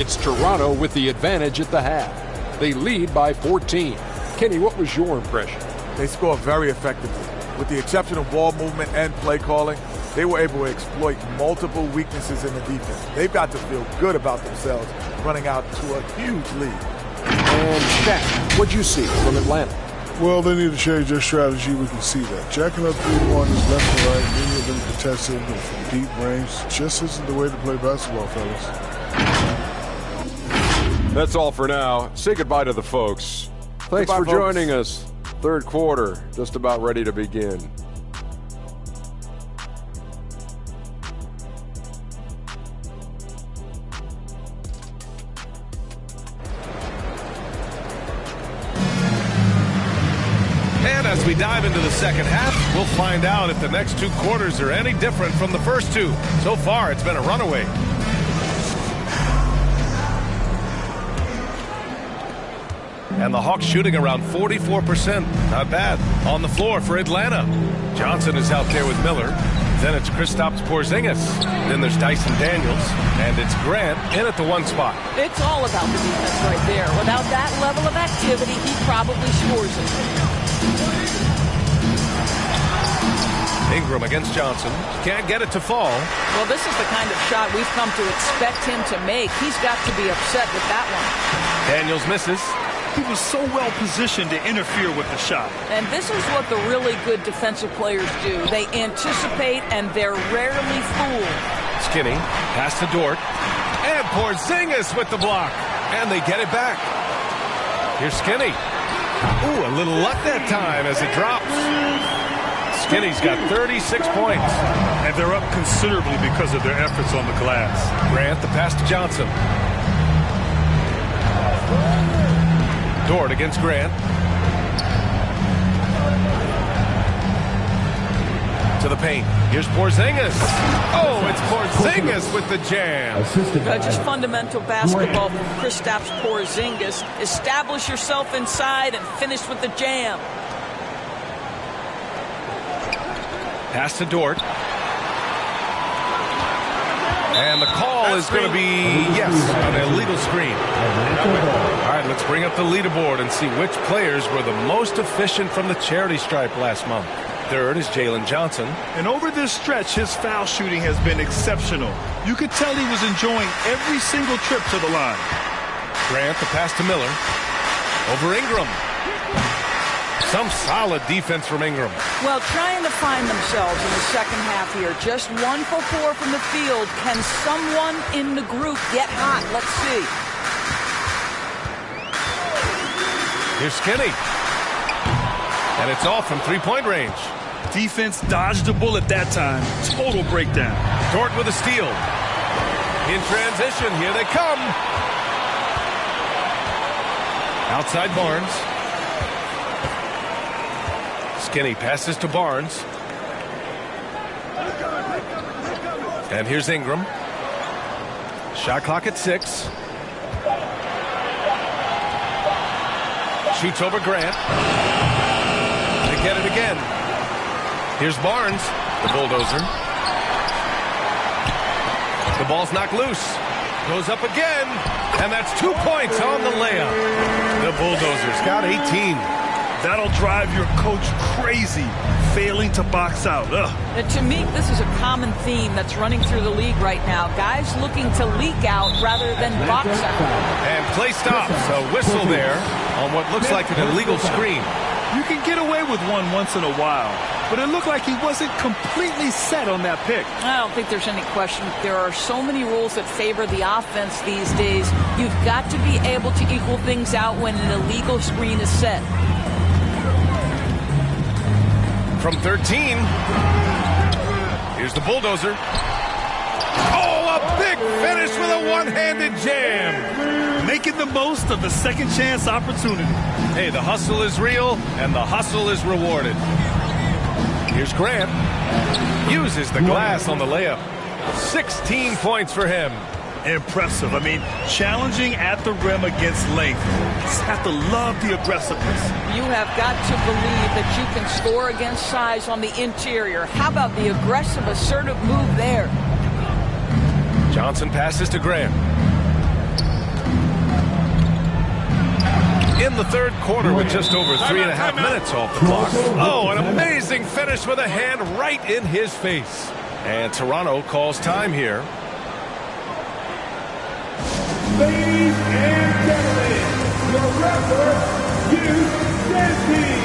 It's Toronto with the advantage at the half. They lead by 14. Kenny, what was your impression? They scored very effectively. With the exception of ball movement and play calling, they were able to exploit multiple weaknesses in the defense. They've got to feel good about themselves running out to a huge lead. And Shaq, what'd you see from Atlanta? Well, they need to change their strategy. We can see that. Jacking up 3-pointers left and right, many of them contested from deep range. Just isn't the way to play basketball, fellas. That's all for now. Say goodbye to the folks. Thanks for joining us. Third quarter, just about ready to begin. And as we dive into the second half, we'll find out if the next 2 quarters are any different from the first 2. So far, it's been a runaway. And the Hawks shooting around 44%. Not bad. On the floor for Atlanta. Johnson is out there with Miller. Then it's Kristaps Porzingis. Then there's Dyson Daniels. And it's Grant in at the 1 spot. It's all about the defense right there. Without that level of activity, he probably scores it. Ingram against Johnson. Can't get it to fall. Well, this is the kind of shot we've come to expect him to make. He's got to be upset with that one. Daniels misses. He was so well positioned to interfere with the shot. And this is what the really good defensive players do. They anticipate, and they're rarely fooled. Skinny, pass to Dort. And Porzingis with the block. And they get it back. Here's Skinny. Ooh, a little luck that time as it drops. Skinny's got 36 points. And they're up considerably because of their efforts on the glass. Grant, the pass to Johnson. Dort against Grant. To the paint. Here's Porzingis. Oh, it's Porzingis with the jam. Just fundamental basketball from Kristaps Porzingis. Establish yourself inside and finish with the jam. Pass to Dort. And the call is going to be, yes, an illegal screen. All right, let's bring up the leaderboard and see which players were the most efficient from the charity stripe last month. Third is Jalen Johnson. And over this stretch, his foul shooting has been exceptional. You could tell he was enjoying every single trip to the line. Grant, the pass to Miller. Over Ingram. Some solid defense from Ingram. Well, trying to find themselves in the second half here. Just 1 for 4 from the field. Can someone in the group get hot? Let's see. Here's Skinny. And it's off from three-point range. Defense dodged a bullet that time. Total breakdown. Dort with a steal. In transition, here they come. Outside Barnes. Skinny passes to Barnes. And here's Ingram. Shot clock at 6. Shoots over Grant. They get it again. Here's Barnes, the bulldozer. The ball's knocked loose. Goes up again. And that's 2 points on the layup. The bulldozer's got 18. That'll drive your coach crazy, failing to box out. And to me, this is a common theme that's running through the league right now. Guys looking to leak out rather than box out. And play stops. A whistle there on what looks like an illegal screen. You can get away with one once in a while, but it looked like he wasn't completely set on that pick. I don't think there's any question. There are so many rules that favor the offense these days. You've got to be able to equal things out when an illegal screen is set. From 13, here's the bulldozer. Oh, a big finish with a one-handed jam. Making the most of the second chance opportunity. Hey, the hustle is real, and the hustle is rewarded. Here's Grant. Uses the glass on the layup. 16 points for him. Impressive. I mean, challenging at the rim against length. Just have to love the aggressiveness. You have got to believe that you can score against size on the interior. How about the aggressive, assertive move there? Johnson passes to Grant. In the third quarter with just over 3.5 minutes off the clock. Oh, an amazing finish with a hand right in his face. And Toronto calls time here. Ladies and gentlemen, your referee, Hugh Dempsey.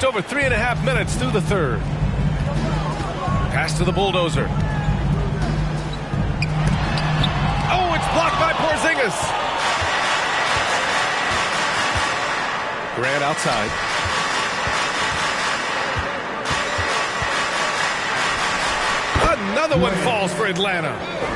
just over 3.5 minutes through the third. Pass to the bulldozer. Oh, it's blocked by Porzingis. Grant outside. Another one falls for Atlanta.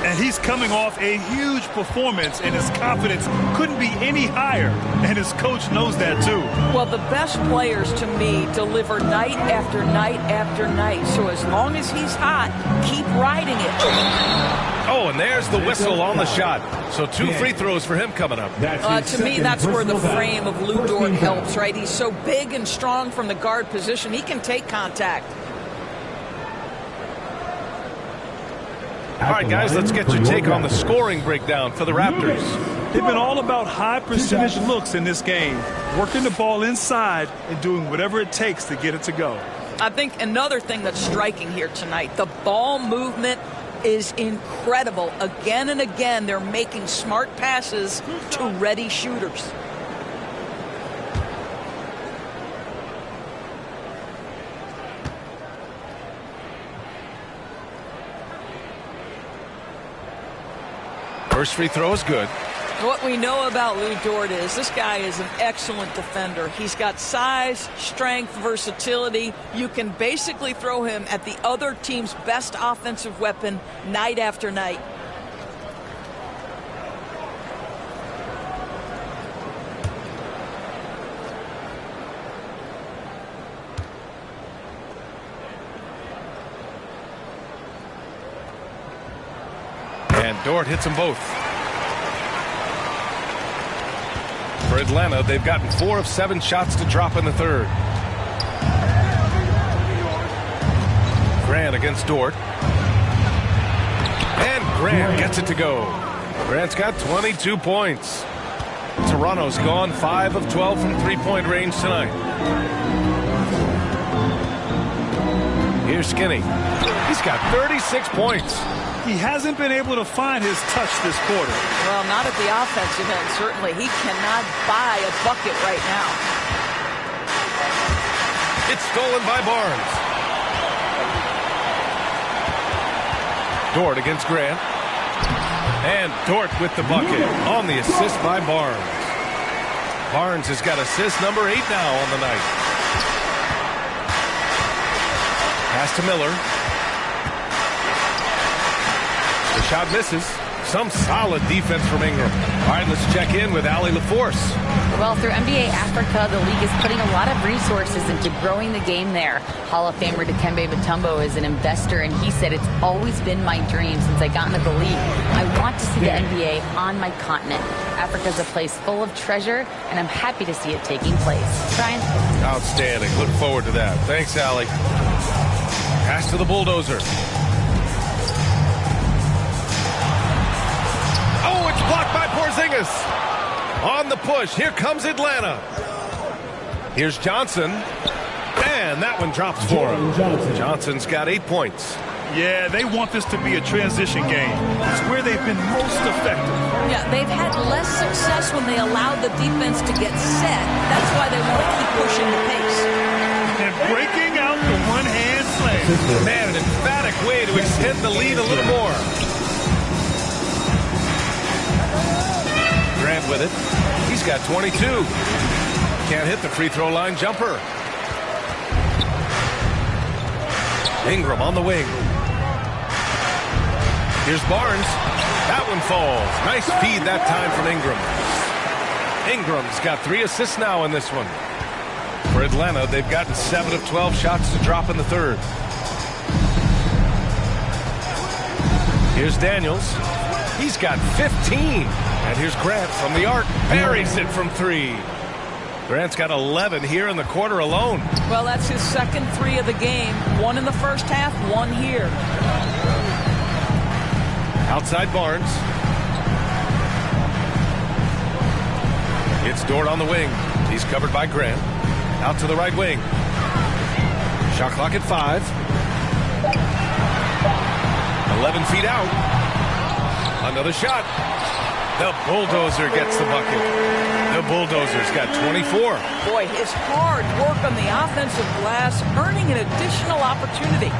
And he's coming off a huge performance, and his confidence couldn't be any higher. And his coach knows that, too. Well, the best players, to me, deliver night after night after night. So as long as he's hot, keep riding it. Oh, and there's the whistle on the shot. So 2 free throws for him coming up. To me, that's where the frame of Lu Dort helps, right? He's so big and strong from the guard position. He can take contact. All right, guys, let's get your take on the scoring breakdown for the Raptors. They've been all about high percentage looks in this game, working the ball inside and doing whatever it takes to get it to go. I think another thing that's striking here tonight, the ball movement is incredible. Again and again, they're making smart passes to ready shooters. First free throw is good. What we know about Lu Dort is this guy is an excellent defender. He's got size, strength, versatility. You can basically throw him at the other team's best offensive weapon night after night. And Dort hits them both. For Atlanta, they've gotten 4 of 7 shots to drop in the third. Grant against Dort. And Grant gets it to go. Grant's got 22 points. Toronto's gone 5 of 12 from three-point range tonight. Here's Skinny. He's got 36 points. He hasn't been able to find his touch this quarter. Well, not at the offensive end, certainly. He cannot buy a bucket right now. It's stolen by Barnes. Dort against Grant. And Dort with the bucket on the assist by Barnes. Barnes has got assist number 8 now on the night. Pass to Miller. The shot misses. Some solid defense from Ingram. All right, let's check in with Allie LaForce. Well, through NBA Africa, the league is putting a lot of resources into growing the game there. Hall of Famer Dikembe Mutombo is an investor, and he said, "It's always been my dream since I got into the league. I want to see the NBA on my continent. Africa's a place full of treasure, and I'm happy to see it taking place." Brian? Outstanding. Look forward to that. Thanks, Allie. Pass to the bulldozer. Oh, it's blocked by Porzingis. On the push. Here comes Atlanta. Here's Johnson. And that one drops for him. Johnson's got 8 points. Yeah, they want this to be a transition game. It's where they've been most effective. Yeah, they've had less success when they allowed the defense to get set. That's why they want to keep pushing the pace. And breaking out the one-hand slam. Man, an emphatic way to extend the lead a little more. Grant with it. He's got 22. Can't hit the free throw line jumper. Ingram on the wing. Here's Barnes. That one falls. Nice feed that time from Ingram. Ingram's got 3 assists now in this one. For Atlanta, they've gotten 7 of 12 shots to drop in the third. Here's Daniels. He's got 15. And here's Grant from the arc. Buries it from 3. Grant's got 11 here in the quarter alone. Well, that's his second 3 of the game. 1 in the first half, 1 here. Outside Barnes. It's Dort on the wing. He's covered by Grant. Out to the right wing. Shot clock at 5. 11 feet out. Another shot. The bulldozer gets the bucket. The bulldozer's got 24. Boy, his hard work on the offensive glass, earning an additional opportunity.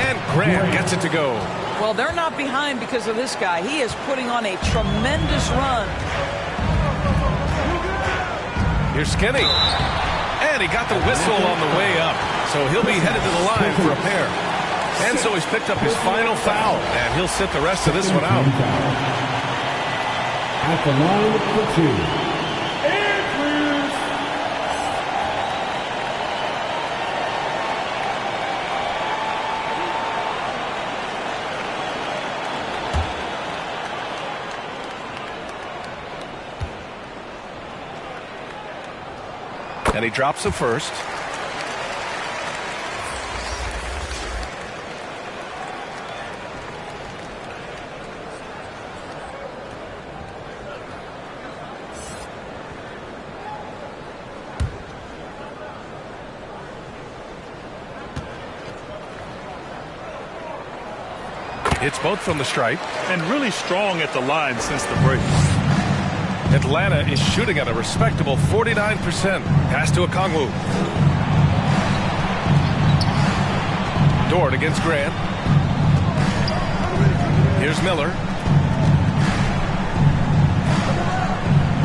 And Grant gets it to go. Well, they're not behind because of this guy. He is putting on a tremendous run. Here's Skinny. And he got the whistle on the way up. So he'll be headed to the line for a pair. And so he's picked up his final foul. And he'll sit the rest of this one out. At the line for 2. And he drops the first. It's both from the stripe. And really strong at the line since the break. Atlanta is shooting at a respectable 49%. Pass to Okongwu. Dort against Grant. Here's Miller.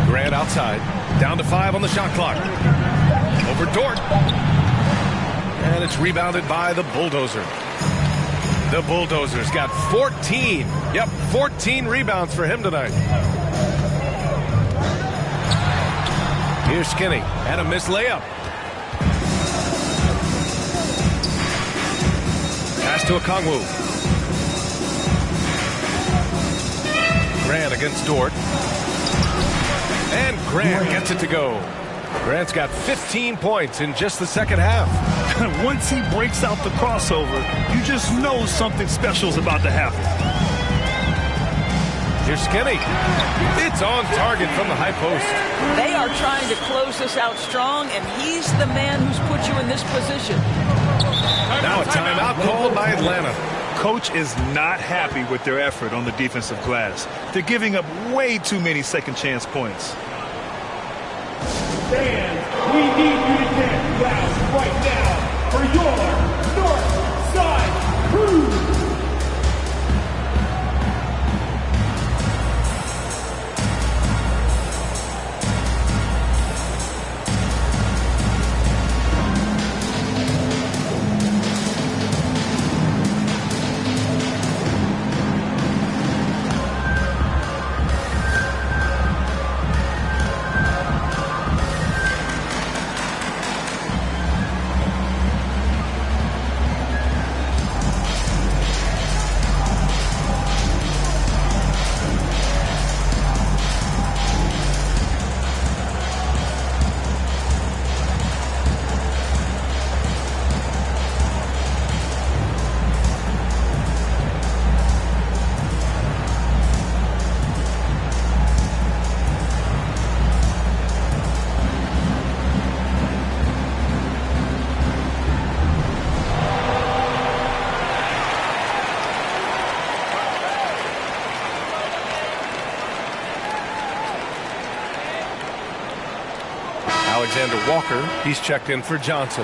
Grant outside. Down to 5 on the shot clock. Over Dort. And it's rebounded by the bulldozer. The bulldozer's got 14. Yep, 14 rebounds for him tonight. Here's Skinny, and a missed layup. Pass to Okongwu. Grant against Dort. And Grant gets it to go. Grant's got 15 points in just the second half. Once he breaks out the crossover, you just know something special is about to happen. Here's Skinny. It's on target from the high post. They are trying to close this out strong, and he's the man who's put you in this position. Now a timeout called by Atlanta. Coach is not happy with their effort on the defensive glass. They're giving up way too many second chance points. Fans, we need you to get loud right now for your North Side Crew. Alexander Walker, he's checked in for Johnson.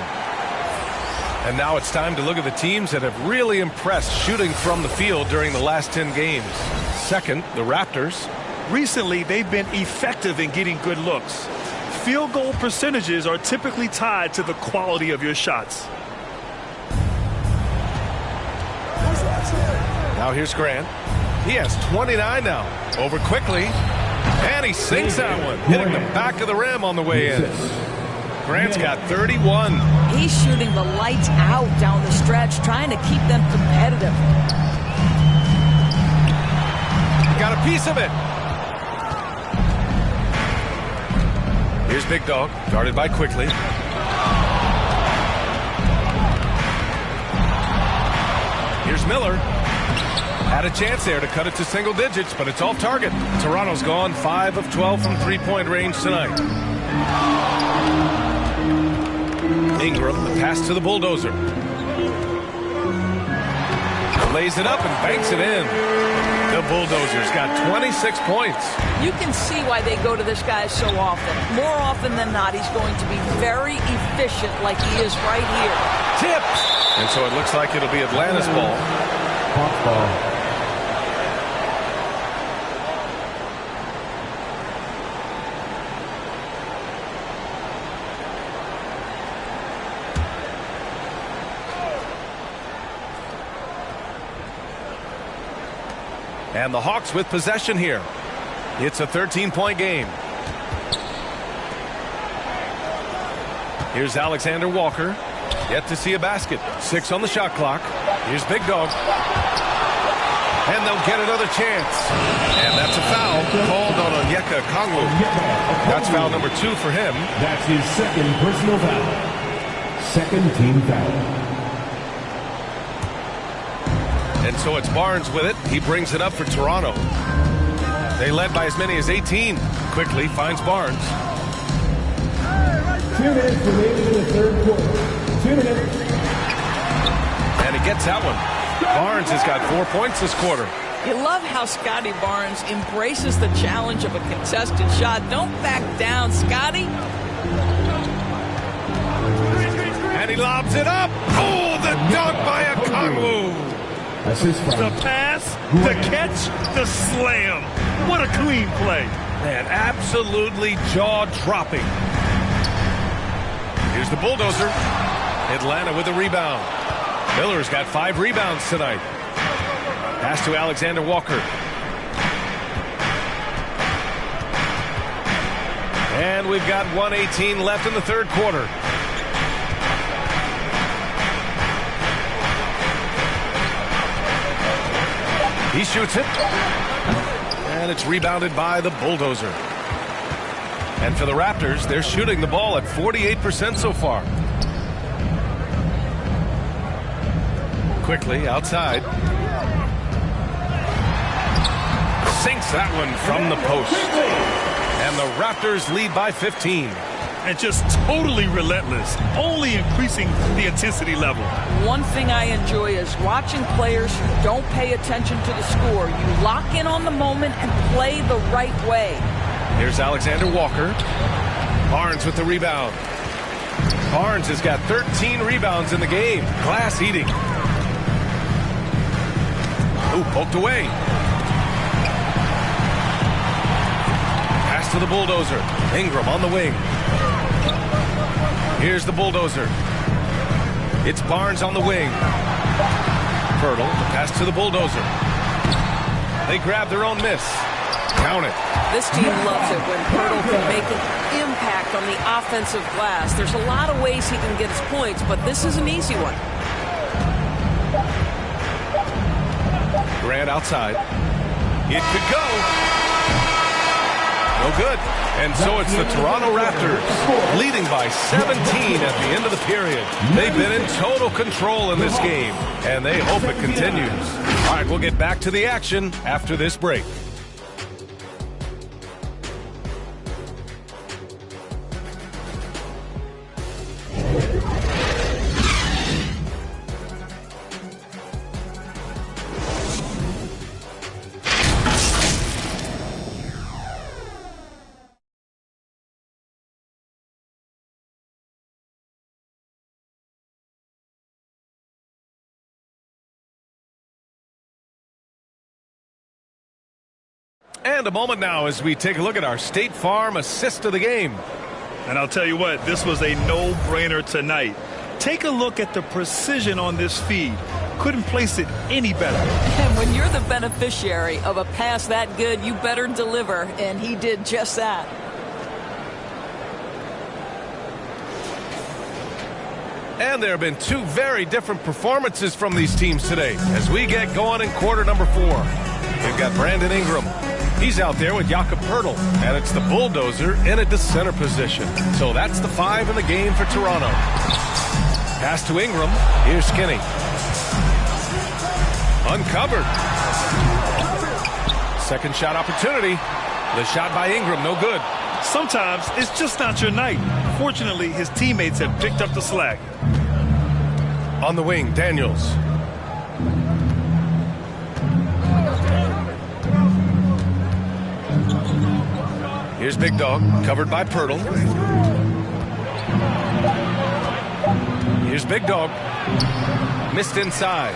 And now it's time to look at the teams that have really impressed shooting from the field during the last 10 games. Second, the Raptors. Recently, they've been effective in getting good looks. Field goal percentages are typically tied to the quality of your shots. Now here's Grant. He has 29 now. Over quickly. And he sinks that one, hitting the back of the rim on the way in. Grant's got 31. He's shooting the lights out down the stretch, trying to keep them competitive. Got a piece of it. Here's Big Dog, guarded by Quickly. Here's Miller. Had a chance there to cut it to single digits, but it's off target. Toronto's gone 5 of 12 from three-point range tonight. Ingram, the pass to the bulldozer. Lays it up and banks it in. The Bulldozers got 26 points. You can see why they go to this guy so often. More often than not, he's going to be very efficient like he is right here. Tipped. And so it looks like it'll be Atlanta's ball. Hawks ball. And the Hawks with possession here. It's a 13-point game. Here's Alexander Walker. Yet to see a basket. 6 on the shot clock. Here's Big Dog. And they'll get another chance. And that's a foul called on Onyeka Okongwu. That's foul number 2 for him. That's his second personal foul. Second team foul. And so it's Barnes with it. He brings it up for Toronto. They led by as many as 18. Quickly finds Barnes. 2 minutes remaining in the third quarter. 2 minutes. And he gets that one. Barnes has got 4 points this quarter. You love how Scotty Barnes embraces the challenge of a contested shot. Don't back down, Scotty. And he lobs it up. Oh, the dunk by Okongwu. The pass, the catch, the slam. What a clean play. Man, absolutely jaw-dropping. Here's the Bulldozer. Atlanta with a rebound. Miller's got 5 rebounds tonight. Pass to Alexander Walker. And we've got 1:18 left in the third quarter. He shoots it. And it's rebounded by the Bulldozer. And for the Raptors, they're shooting the ball at 48% so far. Quickly outside. Sinks that one from the post. And the Raptors lead by 15. And just totally relentless, only increasing the intensity level. One thing I enjoy is watching players who don't pay attention to the score. You lock in on the moment and play the right way. Here's Alexander Walker. Barnes with the rebound. Barnes has got 13 rebounds in the game. Glass eating. Ooh, poked away. Pass to the Bulldozer. Ingram on the wing. Here's the Bulldozer. It's Barnes on the wing. Pirtle, the pass to the Bulldozer. They grab their own miss. Count it. This team loves it when Pirtle can make an impact on the offensive glass. There's a lot of ways he can get his points, but this is an easy one. Grant outside. It could go. No good. And so it's the Toronto Raptors leading by 17 at the end of the period. They've been in total control in this game, and they hope it continues. All right, we'll get back to the action after this break. And a moment now as we take a look at our State Farm assist of the game. And I'll tell you what, this was a no-brainer tonight. Take a look at the precision on this feed. Couldn't place it any better. And when you're the beneficiary of a pass that good, you better deliver. And he did just that. And there have been 2 very different performances from these teams today as we get going in quarter number 4. We've got Brandon Ingram. He's out there with Jakob Pirtle, and it's the Bulldozer in at the center position. So that's the 5 in the game for Toronto. Pass to Ingram. Here's Skinny. Uncovered. Second shot opportunity. The shot by Ingram, no good. Sometimes it's just not your night. Fortunately, his teammates have picked up the slack. On the wing, Daniels. Here's Big Dog, covered by Pirtle. Here's Big Dog. Missed inside.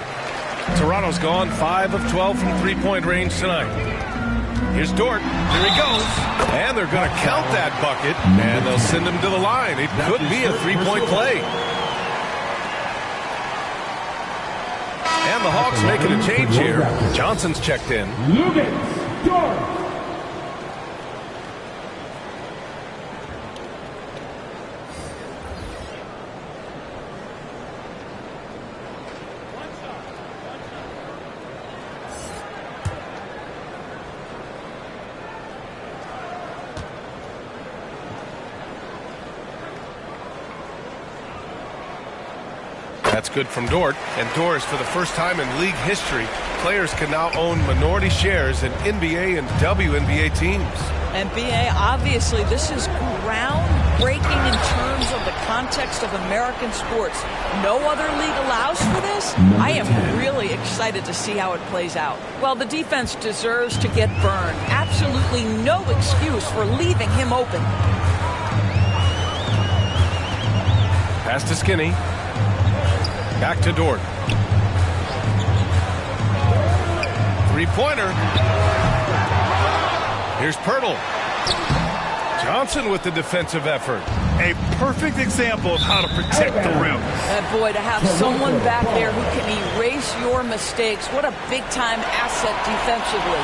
Toronto's gone 5 of 12 from three-point range tonight. Here's Dort. Here he goes. And they're going to count that bucket, and they'll send him to the line. It could be a three-point play. And the Hawks making a change here. Johnson's checked in. Luguentz Dort. That's good from Dort. And Doris, for the first time in league history, players can now own minority shares in NBA and WNBA teams. And BA, obviously, this is groundbreaking in terms of the context of American sports. No other league allows for this. I am really excited to see how it plays out. Well, the defense deserves to get burned. Absolutely no excuse for leaving him open. Pass to Skinny. Back to Dort. Three-pointer. Here's Pirtle. Johnson with the defensive effort. A perfect example of how to protect the rim. And boy, to have someone back there who can erase your mistakes, what a big-time asset defensively.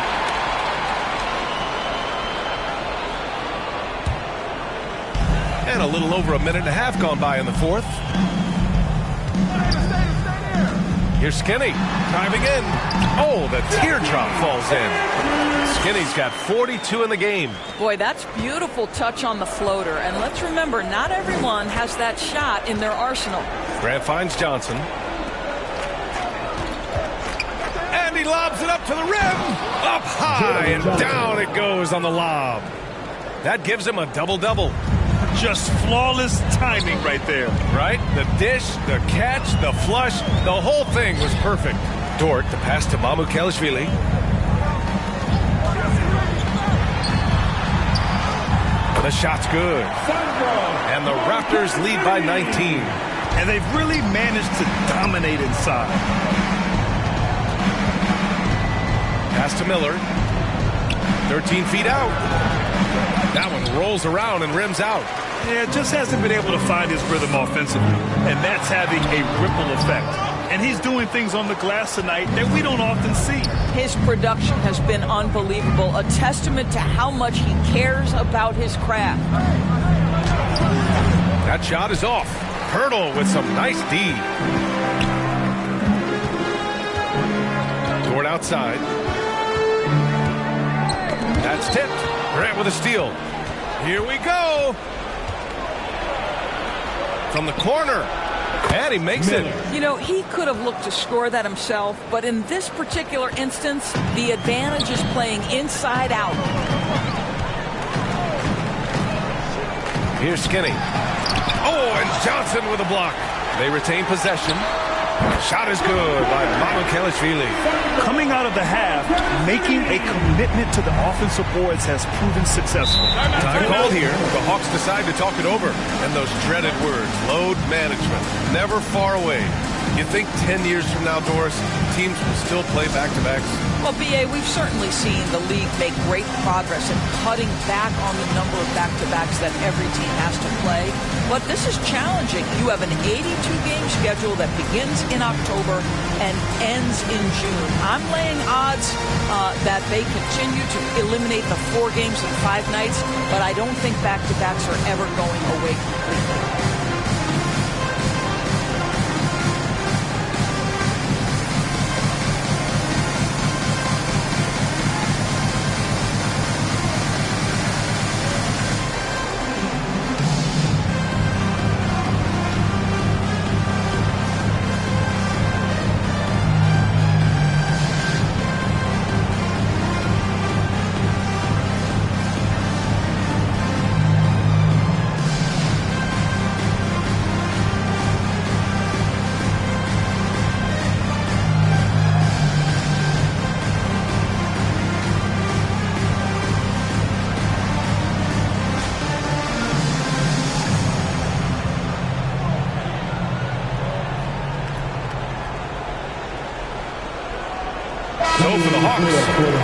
And a little over a minute and a half gone by in the fourth. Here's Skinny, driving in. Oh, the teardrop falls in. Skinny's got 42 in the game. Boy, that's beautiful touch on the floater. And let's remember, not everyone has that shot in their arsenal. Grant finds Johnson. And he lobs it up to the rim. Up high and down it goes on the lob. That gives him a double-double. Just flawless timing right there. Right? The dish, the catch, the flush, the whole thing was perfect. Dort, the pass to Mamukelashvili. The shot's good. And the Raptors lead by 19. And they've really managed to dominate inside. Pass to Miller. 13 feet out. That one rolls around and rims out. Yeah, just hasn't been able to find his rhythm offensively. And that's having a ripple effect. And he's doing things on the glass tonight that we don't often see. His production has been unbelievable. A testament to how much he cares about his craft. That shot is off. Pirtle with some nice D. Dort outside. That's tipped. Grant with a steal. Here we go. From the corner. And he makes it. You know, he could have looked to score that himself, but in this particular instance, the advantage is playing inside out. Here's Skinny. Oh, and Johnson with a block. They retain possession. Shot is good by Mamukelashvili. Coming out of the half, making a commitment to the offensive boards has proven successful. Time called here. The Hawks decide to talk it over. And those dreaded words, load management, never far away. You think 10 years from now, Doris, teams will still play back-to-backs? Well, BA, we've certainly seen the league make great progress in cutting back on the number of back-to-backs that every team has to play. But this is challenging. You have an 82-game schedule that begins in October and ends in June. I'm laying odds that they continue to eliminate the 4 games in 5 nights, but I don't think back-to-backs are ever going away completely. Hawks.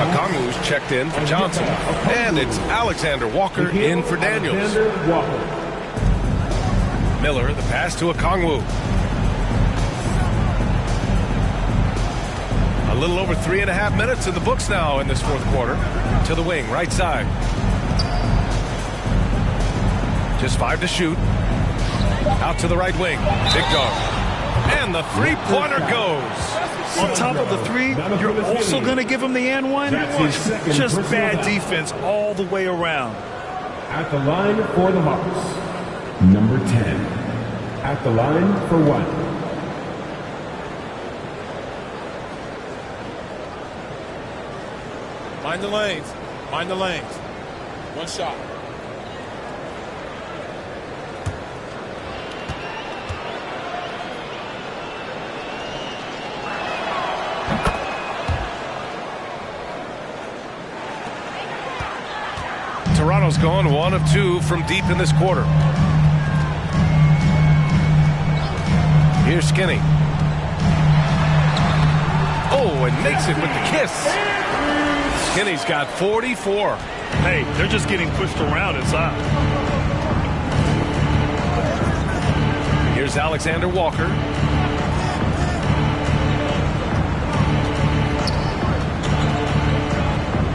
Okongwu's checked in for Johnson. And it's Alexander Walker in for Daniels. Miller, the pass to Okongwu. A little over 3.5 minutes in the books now in this fourth quarter. To the wing, right side. Just 5 to shoot. Out to the right wing. Big dog. And the three-pointer goes. On top of the three, you're also going to give him the and one? Just bad defense all the way around. At the line for the Hawks, number 10. At the line for 1. Mind the lanes. Mind the lanes. One shot. Toronto's gone 1 of 2 from deep in this quarter. Here's Skinny. Oh, and makes it with the kiss. Skinny's got 44. Hey, they're just getting pushed around inside. Here's Alexander Walker.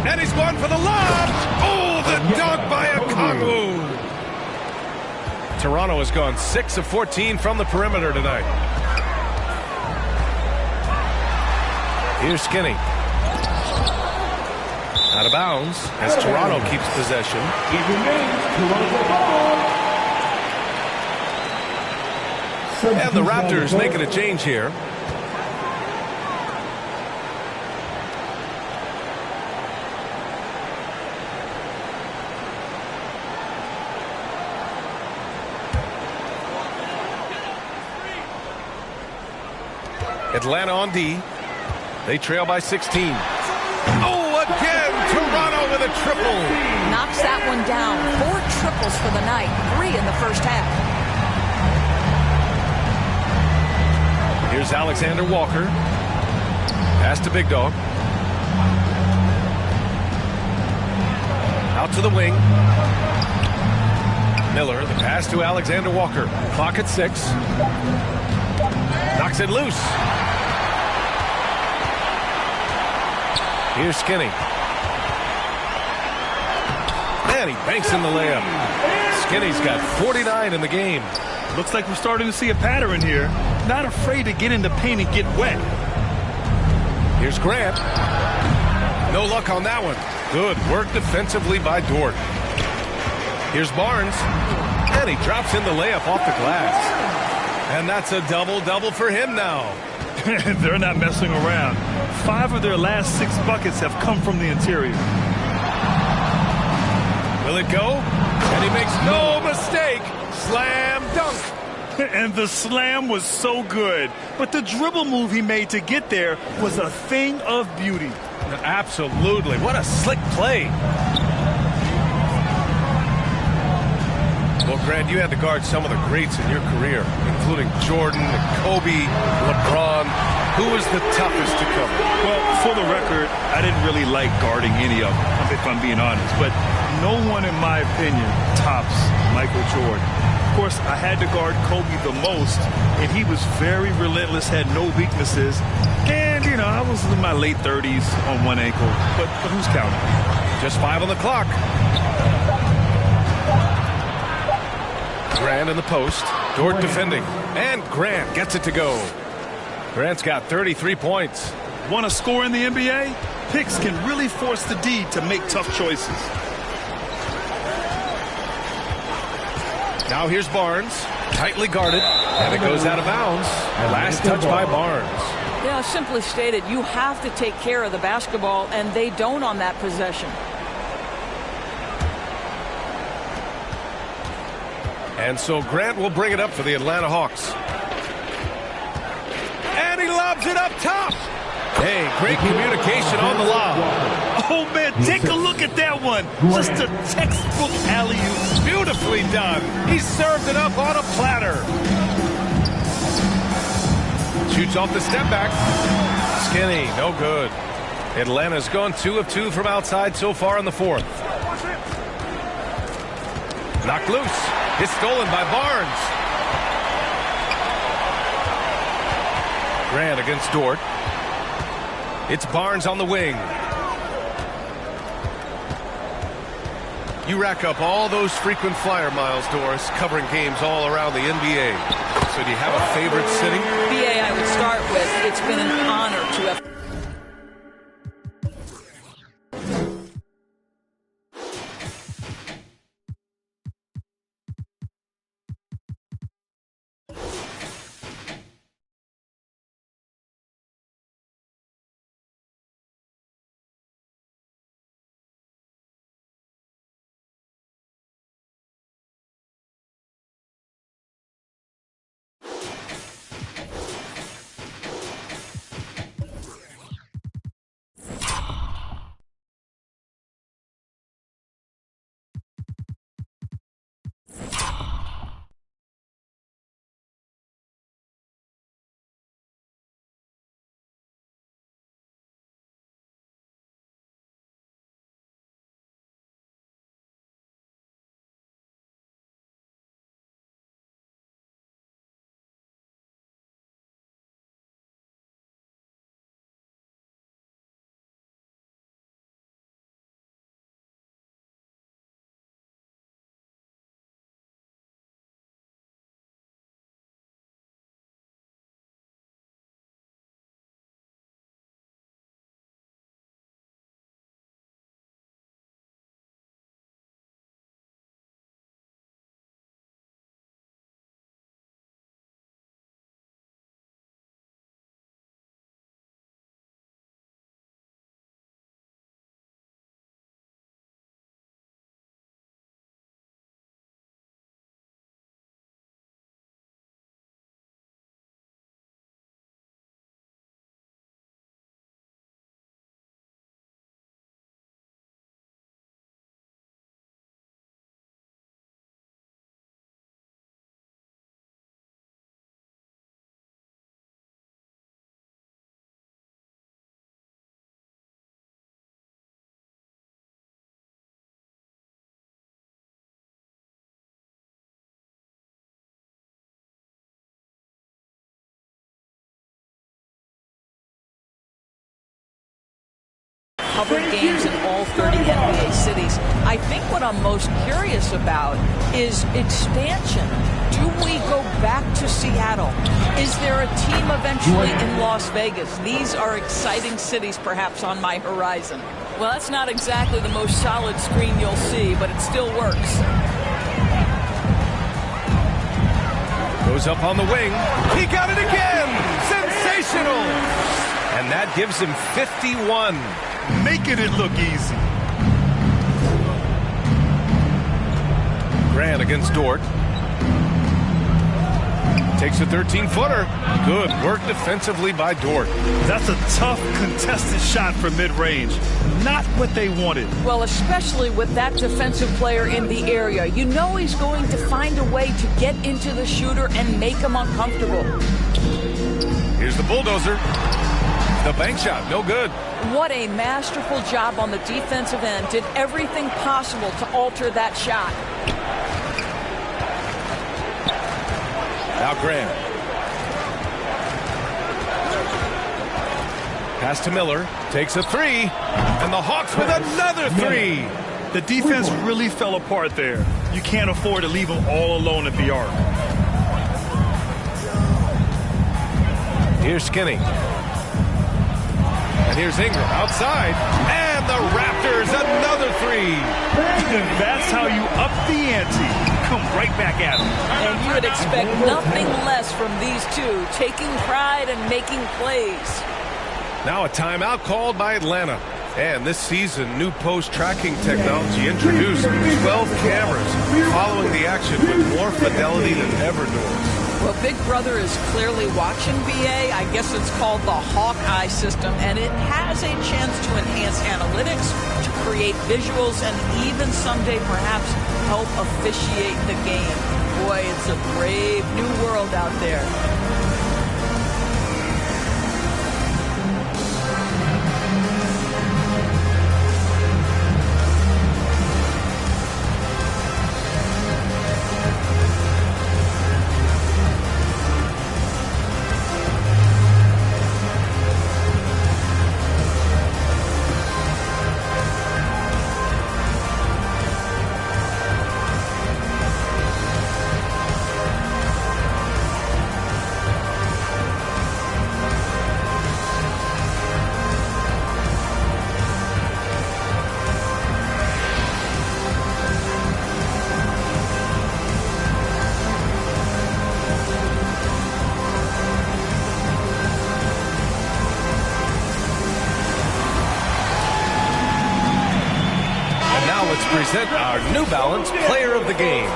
And he's going for the lob. Oh, the dunk by Okongwu. Toronto has gone 6 of 14 from the perimeter tonight. Here's Skinny. Out of bounds as Toronto keeps possession. And the Raptors making a change here. Atlanta on D. They trail by 16. Oh, again, Toronto with a triple. Knocks that one down. 4 triples for the night. 3 in the first half. Here's Alexander Walker. Pass to Big Dog. Out to the wing. Miller, the pass to Alexander Walker. Clock at 6. Knocks it loose. Here's Skinny. And he banks in the layup. Skinny's got 49 in the game. Looks like we're starting to see a pattern here. Not afraid to get in the paint and get wet. Here's Grant. No luck on that one. Good work defensively by Dort. Here's Barnes. And he drops in the layup off the glass. And that's a double-double for him now. They're not messing around. 5 of their last 6 buckets have come from the interior. Will it go? And he makes no mistake. Slam dunk. And the slam was so good. But the dribble move he made to get there was a thing of beauty. Absolutely. What a slick play. Well, Grant, you had to guard some of the greats in your career, including Jordan, Kobe, LeBron. Who was the toughest to cover? Well, for the record, I didn't really like guarding any of them, if I'm being honest. But no one, in my opinion, tops Michael Jordan. Of course, I had to guard Kobe the most, and he was very relentless, had no weaknesses. And, you know, I was in my late 30s on one ankle. But who's counting? Just 5 on the clock. Grant in the post. Dort defending. And Grant gets it to go. Grant's got 33 points. Want to score in the NBA? Picks can really force the D to make tough choices. Now here's Barnes. Tightly guarded. And it goes out of bounds. Last touch by Barnes. Yeah, simply stated, you have to take care of the basketball, and they don't on that possession. And so Grant will bring it up for the Atlanta Hawks. And he lobs it up top. Hey, great communication on the lob. Oh, man, take a look at that one. Just a textbook alley-oop. Beautifully done. He served it up on a platter. Shoots off the step back. Skinny, no good. Atlanta's gone 2 of 2 from outside so far in the fourth. Knocked loose. It's stolen by Barnes. Grant against Dort. It's Barnes on the wing. You rack up all those frequent flyer miles, Doris, covering games all around the NBA. So do you have a favorite city? BA, I would start with, it's been an honor to have... covered games in all 30 NBA cities. I think what I'm most curious about is expansion. Do we go back to Seattle? Is there a team eventually in Las Vegas? These are exciting cities perhaps on my horizon. Well, that's not exactly the most solid screen you'll see, but it still works. Goes up on the wing. He got it again! Sensational! And that gives him 51. Making it look easy. Grant against Dort. Takes a 13-footer. Good work defensively by Dort. That's a tough, contested shot from mid-range. Not what they wanted. Well, especially with that defensive player in the area. You know he's going to find a way to get into the shooter and make him uncomfortable. Here's the bulldozer. The bank shot, no good. What a masterful job on the defensive end. Did everything possible to alter that shot. Now Grant. Pass to Miller. Takes a three. And the Hawks with another three. The defense really fell apart there. You can't afford to leave them all alone at the arc. Here's Skinny. And here's Ingram outside. And the Raptors another three. And that's how you up the ante. Come right back at them. And you would expect nothing less from these two, taking pride and making plays. Now a timeout called by Atlanta. And this season, new post-tracking technology introduced 12 cameras following the action with more fidelity than ever, Doris. Well, Big Brother is clearly watching, BA. I guess it's called the Hawkeye system, and it has a chance to enhance analytics, to create visuals, and even someday perhaps help officiate the game. Boy, it's a brave new world out there. let's present our New Balance Player of the Game.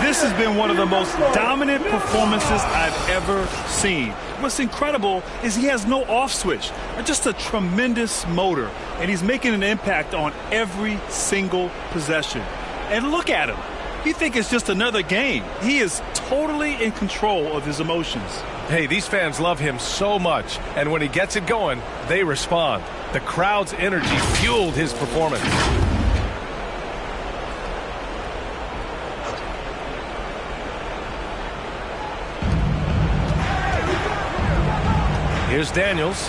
This has been one of the most dominant performances I've ever seen. What's incredible is he has no off switch, just a tremendous motor, and he's making an impact on every single possession. And look at him. You think it's just another game. He is totally in control of his emotions. Hey, these fans love him so much, and when he gets it going, they respond. The crowd's energy fueled his performance. Here's Daniels.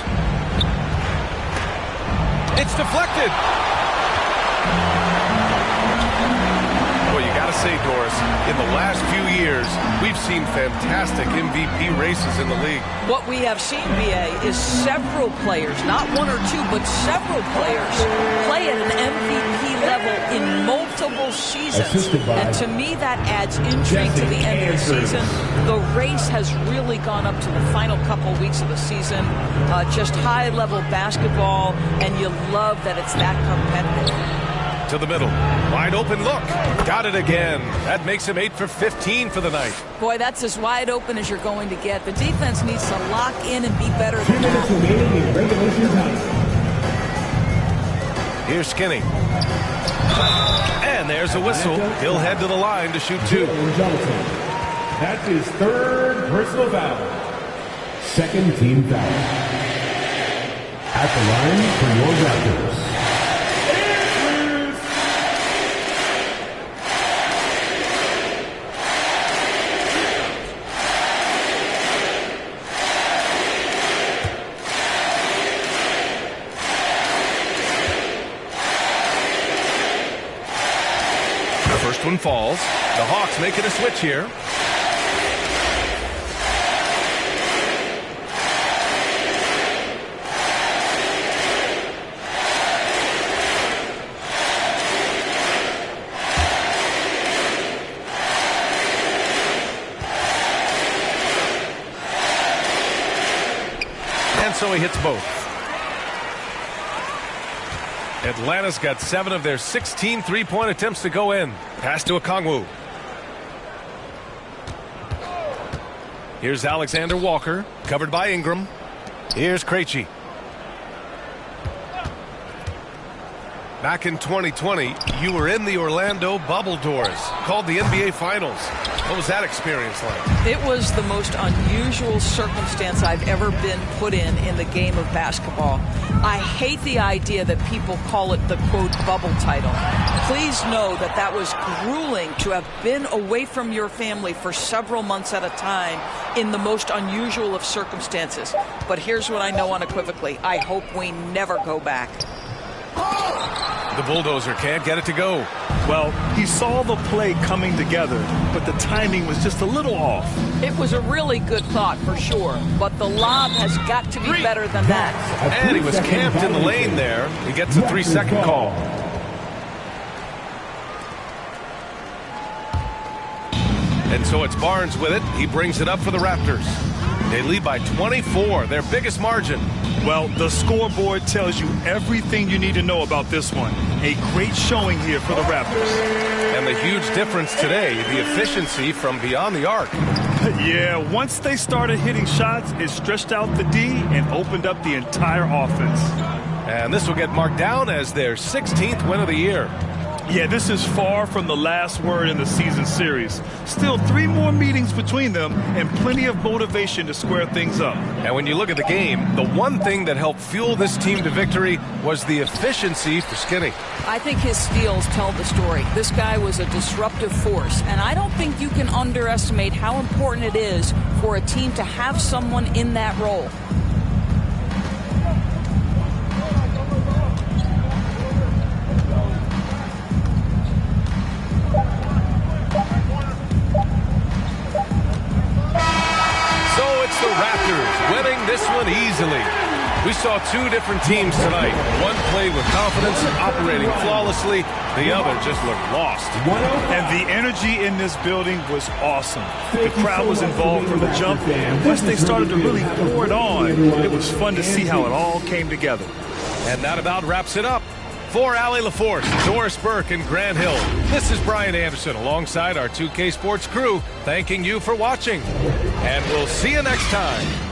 It's deflected. Well, you got to say, Doris, in the last few years, we've seen fantastic MVP races in the league. What we have seen, B.A., is several players, not one or two, but several players, play at an MVP level in multiple seasons. And to me, that adds intrigue to the end of the season. The race has really gone up to the final couple weeks of the season. Just high-level basketball, and you love that it's that competitive. To the middle. Wide open look. Got it again. That makes him 8 for 15 for the night. Boy, that's as wide open as you're going to get. The defense needs to lock in and be better than that. Here's Skinny. And there's a whistle. He'll head to the line to shoot two. That's his third personal foul. Second team foul. At the line for your Raptors. First one falls. The Hawks making a switch here. And so he hits both. Atlanta's got 7 of their 16 three-point attempts to go in. Pass to Okongwu. Here's Alexander Walker, covered by Ingram. Here's Krejci. Back in 2020, you were in the Orlando bubble doors, called the NBA Finals. What was that experience like? It was the most unusual circumstance I've ever been put in the game of basketball. I hate the idea that people call it the, quote, bubble title. Please know that that was grueling to have been away from your family for several months at a time in the most unusual of circumstances. But here's what I know unequivocally. I hope we never go back. The bulldozer can't get it to go. Well, he saw the play coming together, but the timing was just a little off. It was a really good thought for sure, but the lob has got to be better than that. And he was camped in the lane there. He gets a 3-second call. And so it's Barnes with it. He brings it up for the Raptors. They lead by 24, their biggest margin. Well, the scoreboard tells you everything you need to know about this one. A great showing here for the Raptors. And the huge difference today, the efficiency from beyond the arc. Yeah, once they started hitting shots, it stretched out the D and opened up the entire offense. And this will get marked down as their 16th win of the year. Yeah, this is far from the last word in the season series. Still 3 more meetings between them and plenty of motivation to square things up. And when you look at the game, the one thing that helped fuel this team to victory was the efficiency for Skinny. I think his steals tell the story. This guy was a disruptive force, and I don't think you can underestimate how important it is for a team to have someone in that role. The Raptors winning this one easily. We saw 2 different teams tonight. One played with confidence, operating flawlessly. The other just looked lost. And the energy in this building was awesome. The crowd was involved from the jump. And once they started to really pour it on, it was fun to see how it all came together. And that about wraps it up. For Allie LaForce, Doris Burke, and Grant Hill, this is Brian Anderson alongside our 2K Sports crew, thanking you for watching. And we'll see you next time.